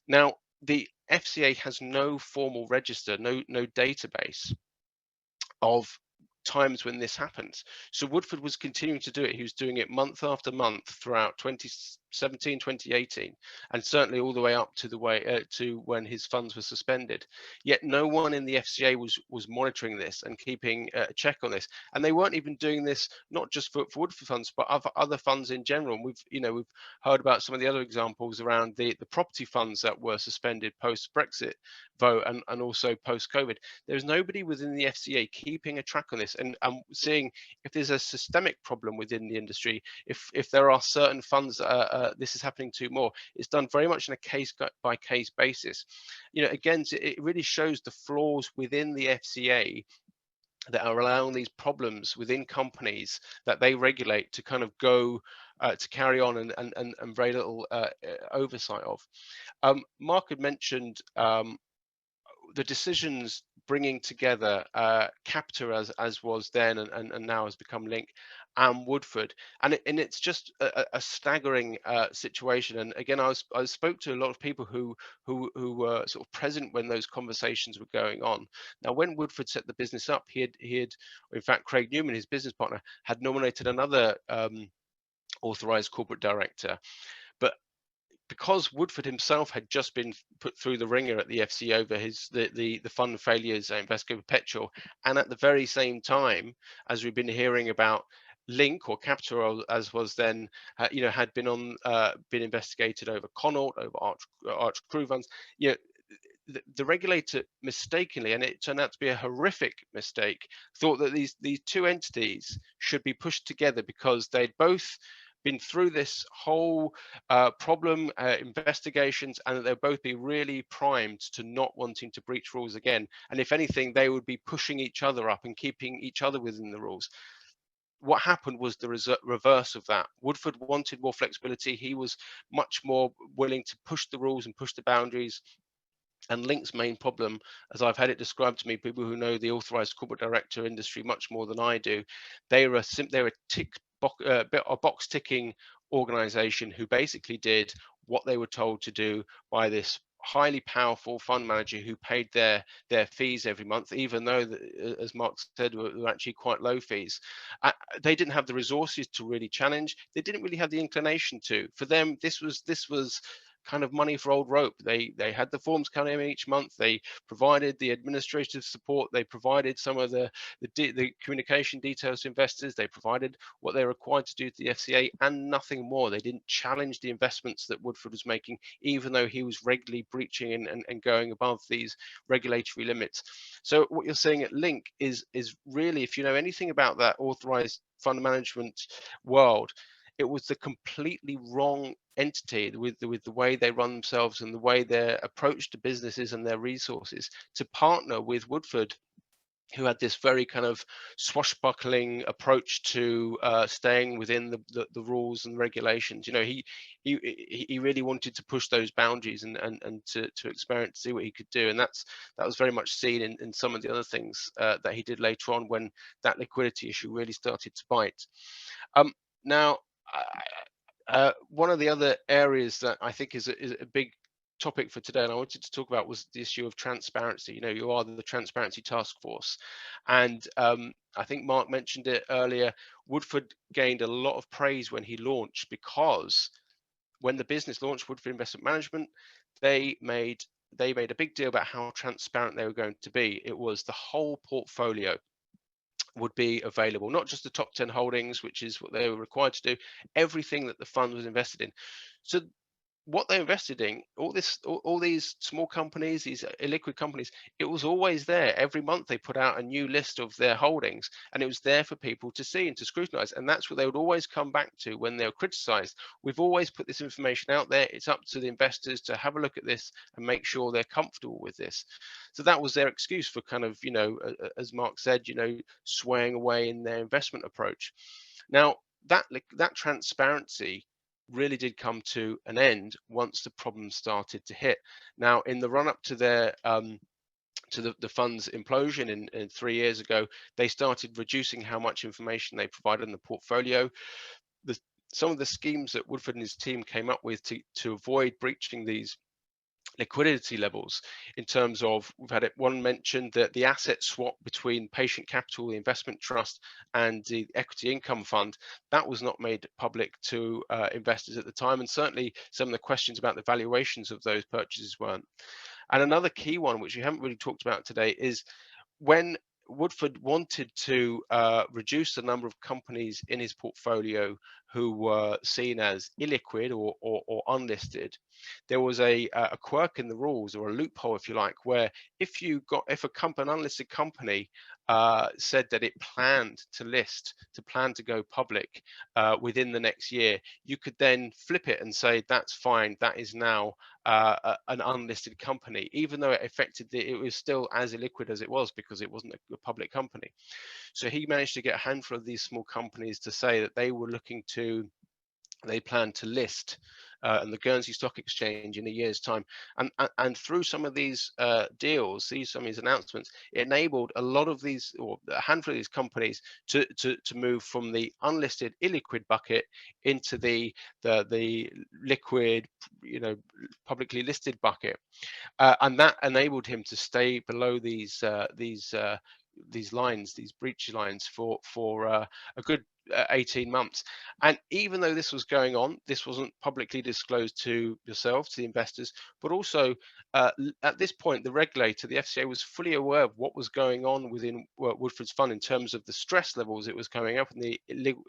Now, the FCA has no formal register, no database of times when this happens. So Woodford was continuing to do it. He was doing it month after month throughout 2017, 2018, and certainly all the way up to the way to when his funds were suspended. Yet no one in the FCA was monitoring this and keeping a check on this. And they weren't even doing this not just for Woodford funds, but other funds in general. And we've heard about some of the other examples around the property funds that were suspended post Brexit vote and also post COVID. There's nobody within the FCA keeping a track on this and seeing if there's a systemic problem within the industry, if there are certain funds this is happening to more. It's done very much on a case by case basis. You know, again, it really shows the flaws within the FCA that are allowing these problems within companies that they regulate to kind of go to carry on and very little oversight of. Mark had mentioned the decisions bringing together Capita as was then and now has become Link and Woodford, and it's just a staggering situation. And again, I spoke to a lot of people who were sort of present when those conversations were going on. Now, when Woodford set the business up, he had in fact, Craig Newman, his business partner, had nominated another authorized corporate director, but because Woodford himself had just been put through the ringer at the FC over the fund failures at Invesco Perpetual, and at the very same time as we've been hearing about Link or Capita, as was then, had been investigated over Connaught, over Arch Crew funds. You know, the regulator mistakenly, and it turned out to be a horrific mistake, thought that these two entities should be pushed together because they'd both been through this whole problem, investigations, and that they'll both be really primed to not wanting to breach rules again. And if anything, they would be pushing each other up and keeping each other within the rules. What happened was the reverse of that. Woodford wanted more flexibility. He was much more willing to push the rules and push the boundaries. And Link's main problem, as I've had it described to me, people who know the authorized corporate director industry much more than I do, they're a box ticking organization who basically did what they were told to do by this highly powerful fund manager who paid their fees every month, even though, as Mark said, were actually quite low fees. They didn't have the resources to really challenge. They didn't really have the inclination to. For them, this was kind of money for old rope. They had the forms coming in each month. They provided the administrative support. They provided some of the communication details to investors. They provided what they were required to do to the FCA and nothing more. They didn't challenge the investments that Woodford was making, even though he was regularly breaching and going above these regulatory limits. So what you're seeing at Link is really, if you know anything about that authorized fund management world, it was the completely wrong entity with the way they run themselves and the way their approach to businesses and their resources to partner with Woodford, who had this very kind of swashbuckling approach to staying within the rules and regulations. You know, he really wanted to push those boundaries and to experiment, to see what he could do, and that was very much seen in some of the other things that he did later on when that liquidity issue really started to bite. Now, one of the other areas that I think is a big topic for today, and I wanted to talk about, was the issue of transparency. You know, you are the Transparency Task Force, and I think Mark mentioned it earlier. Woodford gained a lot of praise when he launched, because when the business launched, Woodford Investment Management, they made a big deal about how transparent they were going to be. It was the whole portfolio would be available, not just the top 10 holdings, which is what they were required to do, everything that the fund was invested in. So what they invested in, all these small companies, these illiquid companies, it was always there. Every month they put out a new list of their holdings, and it was there for people to see and to scrutinize. And that's what they would always come back to when they were criticized. We've always put this information out there. It's up to the investors to have a look at this and make sure they're comfortable with this. So that was their excuse for kind of, as Mark said, swaying away in their investment approach. Now, that transparency really did come to an end once the problems started to hit. Now, in the run up to their to the fund's implosion in 3 years ago, they started reducing how much information they provided in the portfolio. Some of the schemes that Woodford and his team came up with to avoid breaching these liquidity levels, in terms of, we've had it one mentioned, that the asset swap between Patient Capital, the investment trust, and the equity income fund, that was not made public to investors at the time, and certainly some of the questions about the valuations of those purchases weren't. And another key one, which we haven't really talked about today, is when Woodford wanted to reduce the number of companies in his portfolio who were seen as illiquid or unlisted, there was a quirk in the rules, or a loophole, if you like, where if an unlisted company said that it planned to list, to go public within the next year, you could then flip it and say that's fine, that is now an unlisted company, even though it was still as illiquid as it was, because it wasn't a public company. So he managed to get a handful of these small companies to say that they planned to list on the Guernsey Stock Exchange in a year's time, and through some of these deals, some of these announcements, it enabled a lot of these, or a handful of these companies, to move from the unlisted illiquid bucket into the liquid, publicly listed bucket, and that enabled him to stay below these lines, these breach lines, for a good 18 months. And even though this was going on, this wasn't publicly disclosed to yourselves, to the investors, but also at this point, the regulator, the FCA, was fully aware of what was going on within Woodford's fund in terms of the stress levels it was coming up and the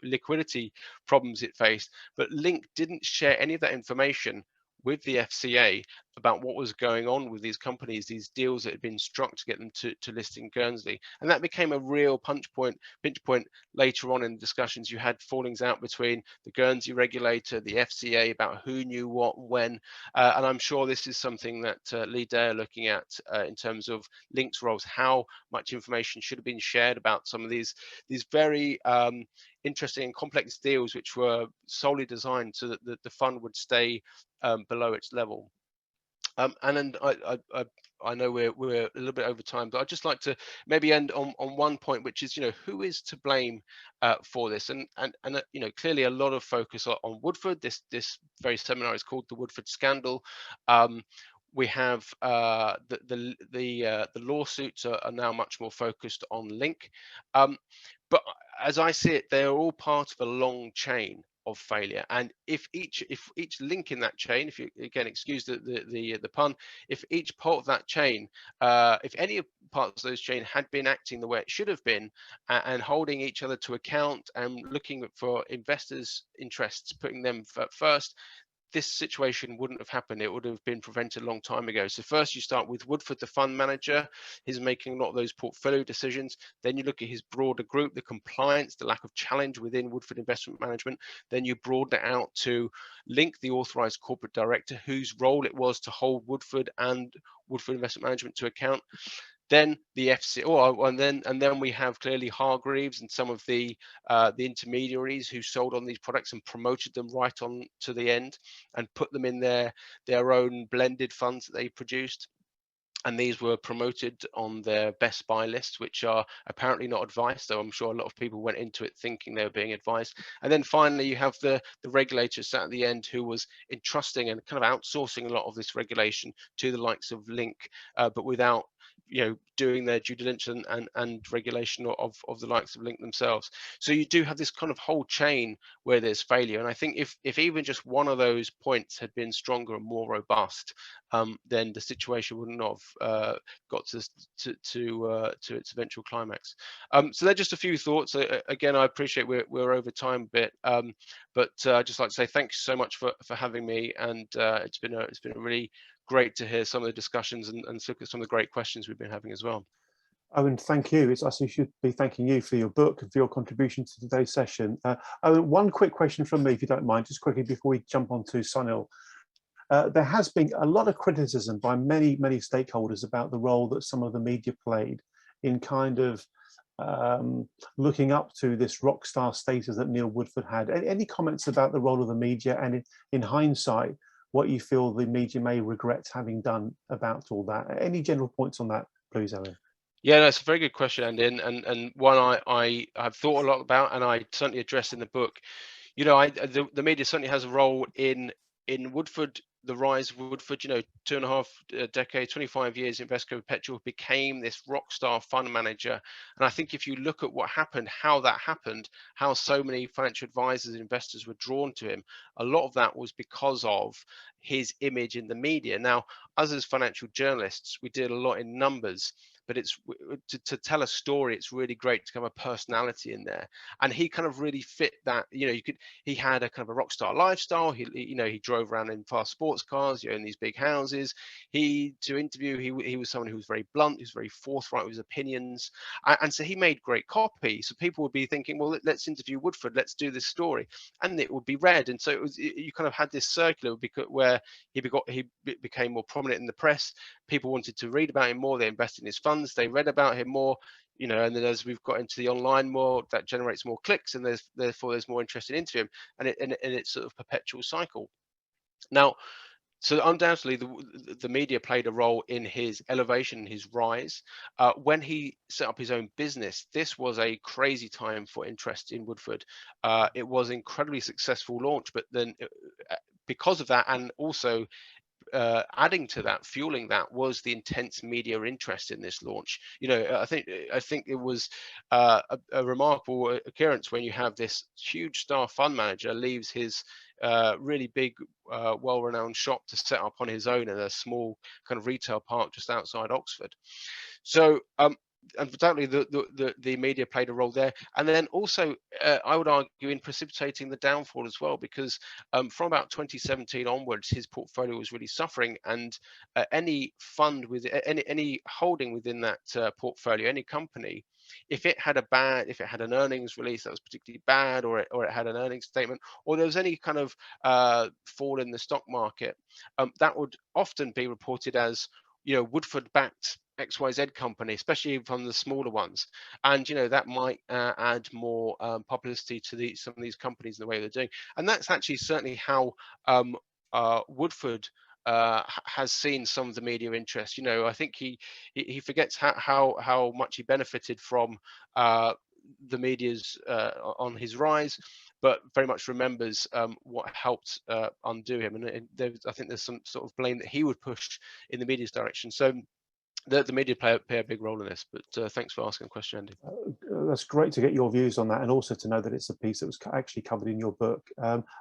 liquidity problems it faced. But Link didn't share any of that information with the FCA about what was going on with these companies, these deals that had been struck to get them to list in Guernsey. And that became a real pinch point later on in discussions. You had fallings out between the Guernsey regulator, the FCA, about who knew what when. And I'm sure this is something that Lee Day are looking at in terms of Link's roles, how much information should have been shared about some of these very interesting and complex deals, which were solely designed so that the fund would stay below its level. And then I know we're a little bit over time, but I'd just like to maybe end on one point, which is, who is to blame for this? And clearly a lot of focus on Woodford. This very seminar is called the Woodford Scandal. We have the lawsuits are now much more focused on Link, but as I see it, they are all part of a long chain of failure. And if each link in that chain, if you again excuse the pun, if each part of that chain, if any parts of those chain had been acting the way it should have been, and holding each other to account and looking for investors' interests, putting them first, this situation wouldn't have happened. It would have been prevented a long time ago. So first you start with Woodford, the fund manager. He's making a lot of those portfolio decisions. Then you look at his broader group, the compliance, the lack of challenge within Woodford Investment Management. Then you broaden it out to Link, the authorized corporate director, whose role it was to hold Woodford and Woodford Investment Management to account. Then the FCA, and then we have clearly Hargreaves and some of the intermediaries who sold on these products and promoted them right on to the end and put them in their own blended funds that they produced. And these were promoted on their best buy lists, which are apparently not advised. So I'm sure a lot of people went into it thinking they were being advised. And then finally, you have the regulator sat at the end, who was entrusting and kind of outsourcing a lot of this regulation to the likes of Link, but without doing their due diligence and regulation of the likes of Link themselves. So you do have this kind of whole chain where there's failure. And I think if even just one of those points had been stronger and more robust, then the situation wouldn't have got to its eventual climax. So they're just a few thoughts. Again, I appreciate we're over time a bit, but I'd just like to say thank you so much for having me, and it's been really great to hear some of the discussions and look at some of the great questions we've been having as well. Owen, thank you. It's us who should be thanking you for your book and for your contribution to today's session. Owen, one quick question from me, if you don't mind, just quickly before we jump on to Sunil. There has been a lot of criticism by many stakeholders about the role that some of the media played in kind of looking up to this rock star status that Neil Woodford had. Any comments about the role of the media, and in hindsight, what you feel the media may regret having done about all that? Any general points on that, please, Owen? Yeah, that's a very good question, Andy, and one I have thought a lot about, and I certainly address in the book. The media certainly has a role in Woodford. The rise of Woodford, 2.5 decades, 25 years, Invesco Perpetual became this rock star fund manager. And I think if you look at what happened, how that happened, how so many financial advisors and investors were drawn to him, a lot of that was because of his image in the media. Now, us as financial journalists, we did a lot in numbers, but it's to tell a story, it's really great to have a personality in there. And he kind of really fit that. He had a kind of a rock star lifestyle. He drove around in fast sports cars, in these big houses. He was someone who was very blunt, who was very forthright with his opinions, and so he made great copy. So people would be thinking, well, let's interview Woodford, let's do this story, and it would be read. And so you kind of had this circular where he became more prominent in the press. People wanted to read about him more. They invested in his funds. They read about him more. And then as we've got into the online more, that generates more clicks, and therefore there's more interest in interview him, and it's sort of perpetual cycle. Now, so undoubtedly the media played a role in his elevation, his rise. When he set up his own business, this was a crazy time for interest in Woodford. It was an incredibly successful launch, but then because of that, and also adding to that, fueling that, was the intense media interest in this launch. I think it was a remarkable occurrence when you have this huge star fund manager leaves his really big, well-renowned shop to set up on his own in a small kind of retail park just outside Oxford. So undoubtedly the media played a role there, and then also I would argue in precipitating the downfall as well, because from about 2017 onwards his portfolio was really suffering, and any fund with any holding within that portfolio, any company, if it had an earnings release that was particularly bad, or it had an earnings statement, or there was any kind of fall in the stock market, that would often be reported as Woodford backed XYZ company, especially from the smaller ones, and that might add more publicity to some of these companies in the way they're doing. And that's actually certainly how Woodford has seen some of the media interest. I think he forgets how much he benefited from the media's on his rise, but very much remembers what helped undo him. And I think there's some sort of blame that he would push in the media's direction. So the media play a big role in this, but thanks for asking the question, Andy. That's great to get your views on that, and also to know that it's a piece that was actually covered in your book.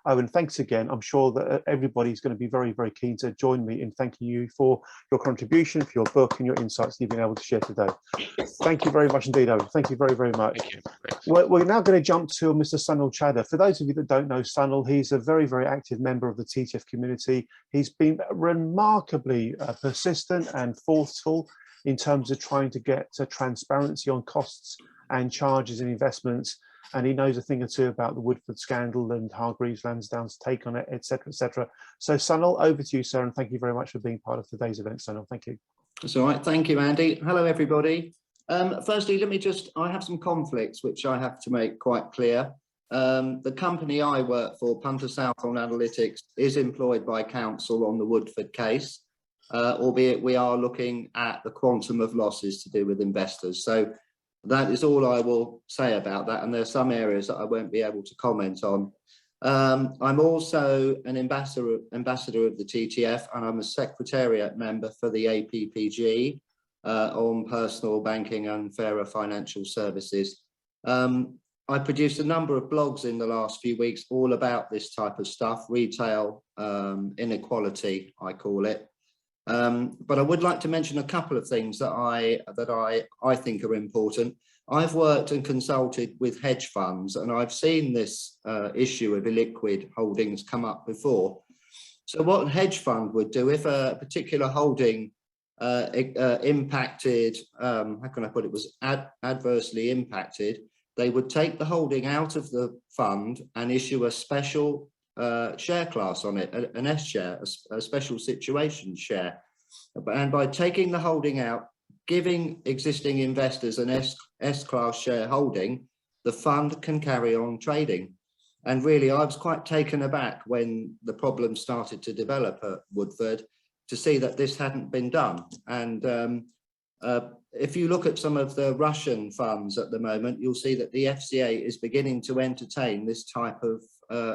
Owen, thanks again. I'm sure that everybody's going to be very, very keen to join me in thanking you for your contribution, for your book, and your insights you've been able to share today. Thank you very much indeed, Owen. Thank you very, very much. Thank you. We're now going to jump to Mr. Sunil Chadha. For those of you that don't know Sunil, he's a very, very active member of the TTF community. He's been remarkably persistent and forceful in terms of trying to get transparency on costs and charges and investments. And he knows a thing or two about the Woodford Scandal and Hargreaves Lansdown's take on it, etc., etc. So Sunil, over to you, sir, and thank you very much for being part of today's event, Sunil. Thank you. That's all right. Thank you, Andy. Hello, everybody. Firstly, I have some conflicts which I have to make quite clear. The company I work for, Punter Southall Analytics, is employed by counsel on the Woodford case, albeit we are looking at the quantum of losses to do with investors. So that is all I will say about that. And there are some areas that I won't be able to comment on. I'm also an ambassador of the TTF, and I'm a secretariat member for the APPG. on personal banking and fairer financial services. I produced a number of blogs in the last few weeks all about this type of stuff, retail inequality, I call it. But I would like to mention a couple of things that I think are important. I've worked and consulted with hedge funds, and I've seen this issue of illiquid holdings come up before. So what a hedge fund would do if a particular holding impacted, how can I put it, was adversely impacted, they would take the holding out of the fund and issue a special share class on it, an S share, a special situation share. And by taking the holding out, giving existing investors an S class shareholding, the fund can carry on trading. And really, I was quite taken aback when the problem started to develop at Woodford to see that this hadn't been done. And if you look at some of the Russian funds at the moment, you'll see that the FCA is beginning to entertain this type of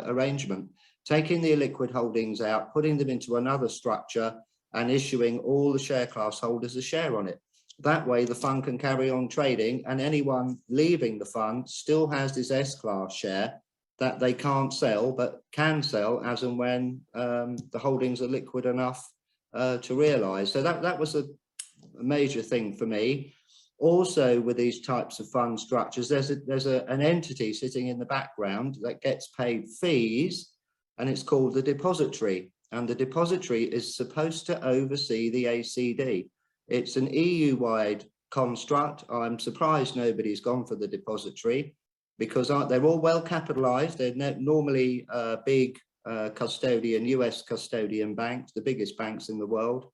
arrangement, taking the illiquid holdings out, putting them into another structure and issuing all the share class holders a share on it. That way the fund can carry on trading, and anyone leaving the fund still has this S-class share that they can't sell, but can sell as and when the holdings are liquid enough to realise. So that was a major thing for me. Also, with these types of fund structures, there's an entity sitting in the background that gets paid fees, and it's called the depository. And the depository is supposed to oversee the ACD. It's an EU-wide construct. I'm surprised nobody's gone for the depository, because they're all well capitalized. They're normally big custodian, US custodian banks, the biggest banks in the world.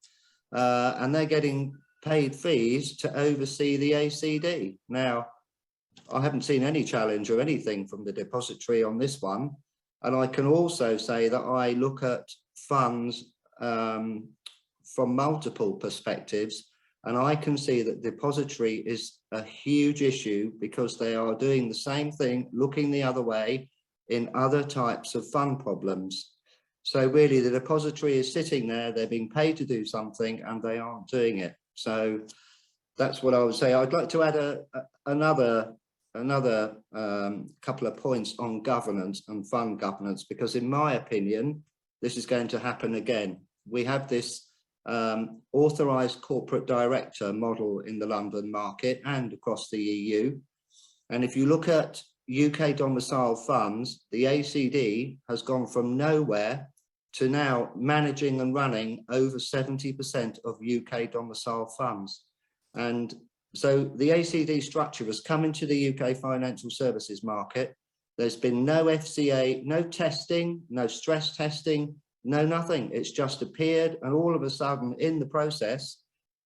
And they're getting paid fees to oversee the ACD. Now, I haven't seen any challenge or anything from the depository on this one. And I can also say that I look at funds from multiple perspectives, and I can see that depository is a huge issue because they are doing the same thing, looking the other way in other types of fund problems. So really the depository is sitting there, they're being paid to do something and they aren't doing it. So that's what I would say. I'd like to add another couple of points on governance and fund governance, because in my opinion, this is going to happen again. We have this authorised corporate director model in the London market and across the EU. And if you look at UK domicile funds, the ACD has gone from nowhere to now managing and running over 70% of UK domicile funds. And so the ACD structure has come into the UK financial services market. There's been no FCA, no testing, no stress testing, no nothing. It's just appeared, and all of a sudden in the process,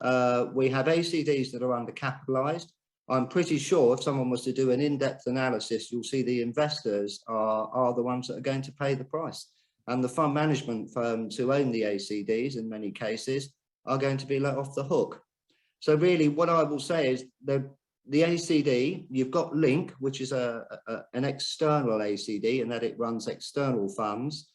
we have ACDs that are undercapitalized. I'm pretty sure if someone was to do an in-depth analysis, you'll see the investors are the ones that are going to pay the price. And the fund management firms who own the ACDs in many cases are going to be let off the hook. So really what I will say is the ACD, you've got Link, which is an external ACD, and that it runs external funds.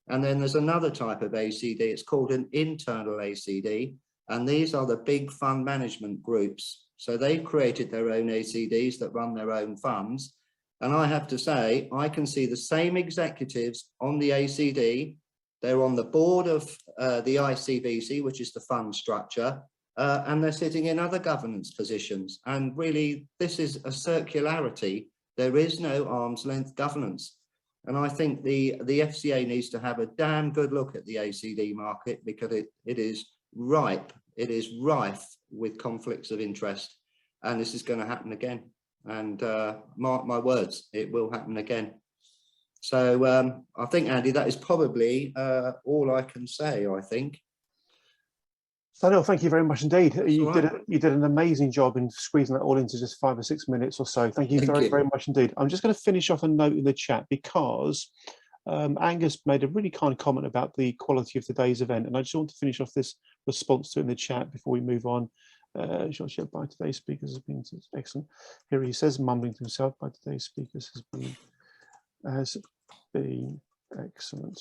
And then there's another type of ACD, it's called an internal ACD. And these are the big fund management groups. So they've created their own ACDs that run their own funds. And I have to say, I can see the same executives on the ACD. They're on the board of the ICBC, which is the fund structure, and they're sitting in other governance positions. And really, this is a circularity. There is no arm's length governance. And I think the FCA needs to have a damn good look at the ACD market, because it is ripe. It is rife with conflicts of interest. And this is going to happen again. And mark my words, it will happen again. So I think, Andy, that is probably all I can say, I think. So, no, thank you very much indeed. You did an amazing job in squeezing that all into just 5 or 6 minutes or so. Thank you very much indeed. I'm just going to finish off a note in the chat, because Angus made a really kind comment about the quality of today's event, and I just want to finish off this response to it in the chat before we move on. Shall share by today's speakers has been excellent. Here he says, mumbling to himself, by today's speakers has been excellent.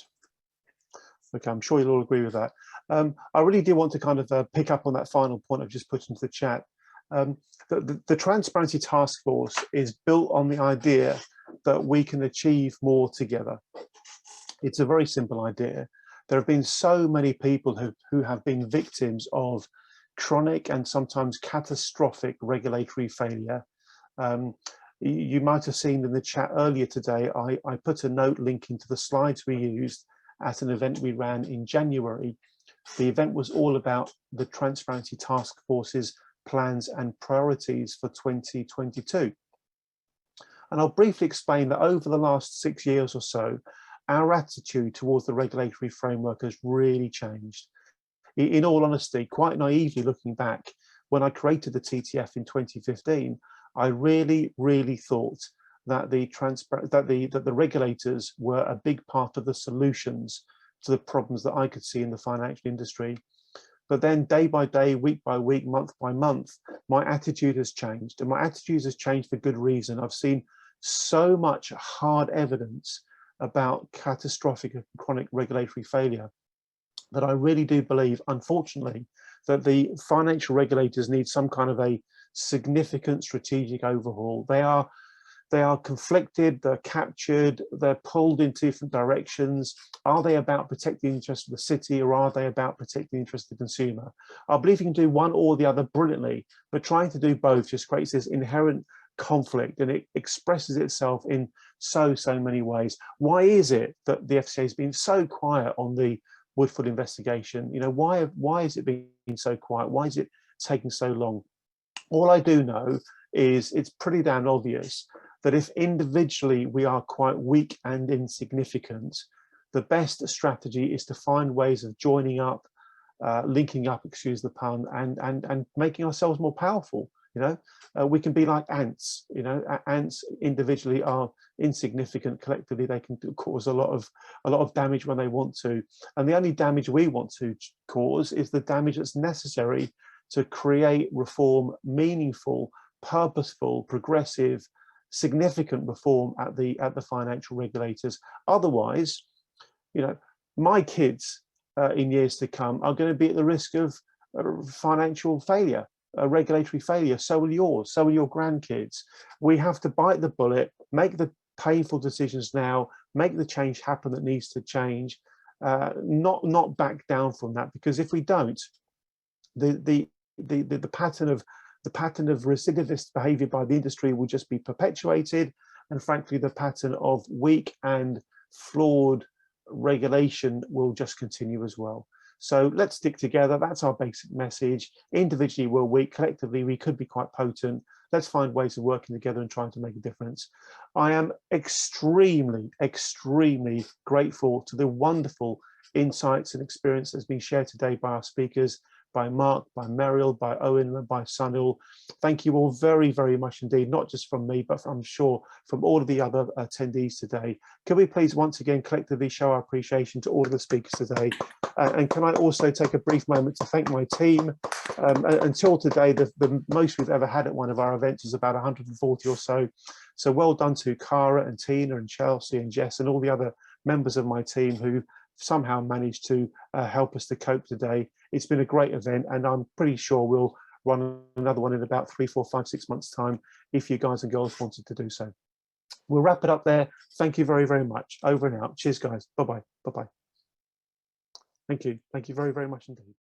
Okay, I'm sure you'll all agree with that. I really do want to kind of pick up on that final point I've just put into the chat. The Transparency Task Force is built on the idea that we can achieve more together. It's a very simple idea. There have been so many people who have been victims of chronic and sometimes catastrophic regulatory failure. You might have seen in the chat earlier today, I put a note linking to the slides we used at an event we ran in January. The event was all about the Transparency Task Force's plans and priorities for 2022. And I'll briefly explain that over the last 6 years or so, our attitude towards the regulatory framework has really changed. In all honesty, quite naively looking back, when I created the TTF in 2015, I really thought that the regulators were a big part of the solutions to the problems that I could see in the financial industry. But then day by day, week by week, month by month, my attitude has changed, and my attitude has changed for good reason. I've seen so much hard evidence about catastrophic and chronic regulatory failure that I really do believe, unfortunately, that the financial regulators need some kind of a significant strategic overhaul. They are conflicted, they're captured, they're pulled in different directions. Are they about protecting the interest of the city, or are they about protecting the interest of the consumer? I believe you can do one or the other brilliantly, but trying to do both just creates this inherent conflict, and it expresses itself in so many ways. Why is it that the FCA has been so quiet on the Woodford investigation? You know, why is it being so quiet? Why is it taking so long? All I do know is it's pretty damn obvious that if individually we are quite weak and insignificant, the best strategy is to find ways of joining up, linking up, excuse the pun, and making ourselves more powerful. You know, we can be like ants. You know, ants individually are insignificant. Collectively, they can cause a lot of damage when they want to. And the only damage we want to cause is the damage that's necessary to create reform, meaningful, purposeful, progressive, significant reform at the financial regulators. Otherwise, you know, my kids in years to come are going to be at the risk of financial failure. Regulatory failure. So will yours, so will your grandkids. We have to bite the bullet, make the painful decisions now, make the change happen that needs to change, not back down from that, because if we don't, the pattern of recidivist behavior by the industry will just be perpetuated, and frankly the pattern of weak and flawed regulation will just continue as well. So let's stick together. That's our basic message. Individually we're weak, collectively we could be quite potent. Let's find ways of working together and trying to make a difference. I am extremely grateful to the wonderful insights and experience that's been shared today by our speakers, by Mark, by Muriel, by Owen, and by Sunil. Thank you all very much indeed, not just from me, but I'm sure from all of the other attendees today. Can we please once again collectively show our appreciation to all of the speakers today? And can I also take a brief moment to thank my team. Until today, the most we've ever had at one of our events was about 140 or so. So well done to Cara and Tina and Chelsea and Jess and all the other members of my team who somehow managed to help us to cope today. It's been a great event, and I'm pretty sure we'll run another one in about 3, 4, 5, 6 months' time if you guys and girls wanted to do so. We'll wrap it up there. Thank you very much. Over and out. Cheers, guys. Bye-bye. Bye-bye. Thank you. Thank you very much indeed.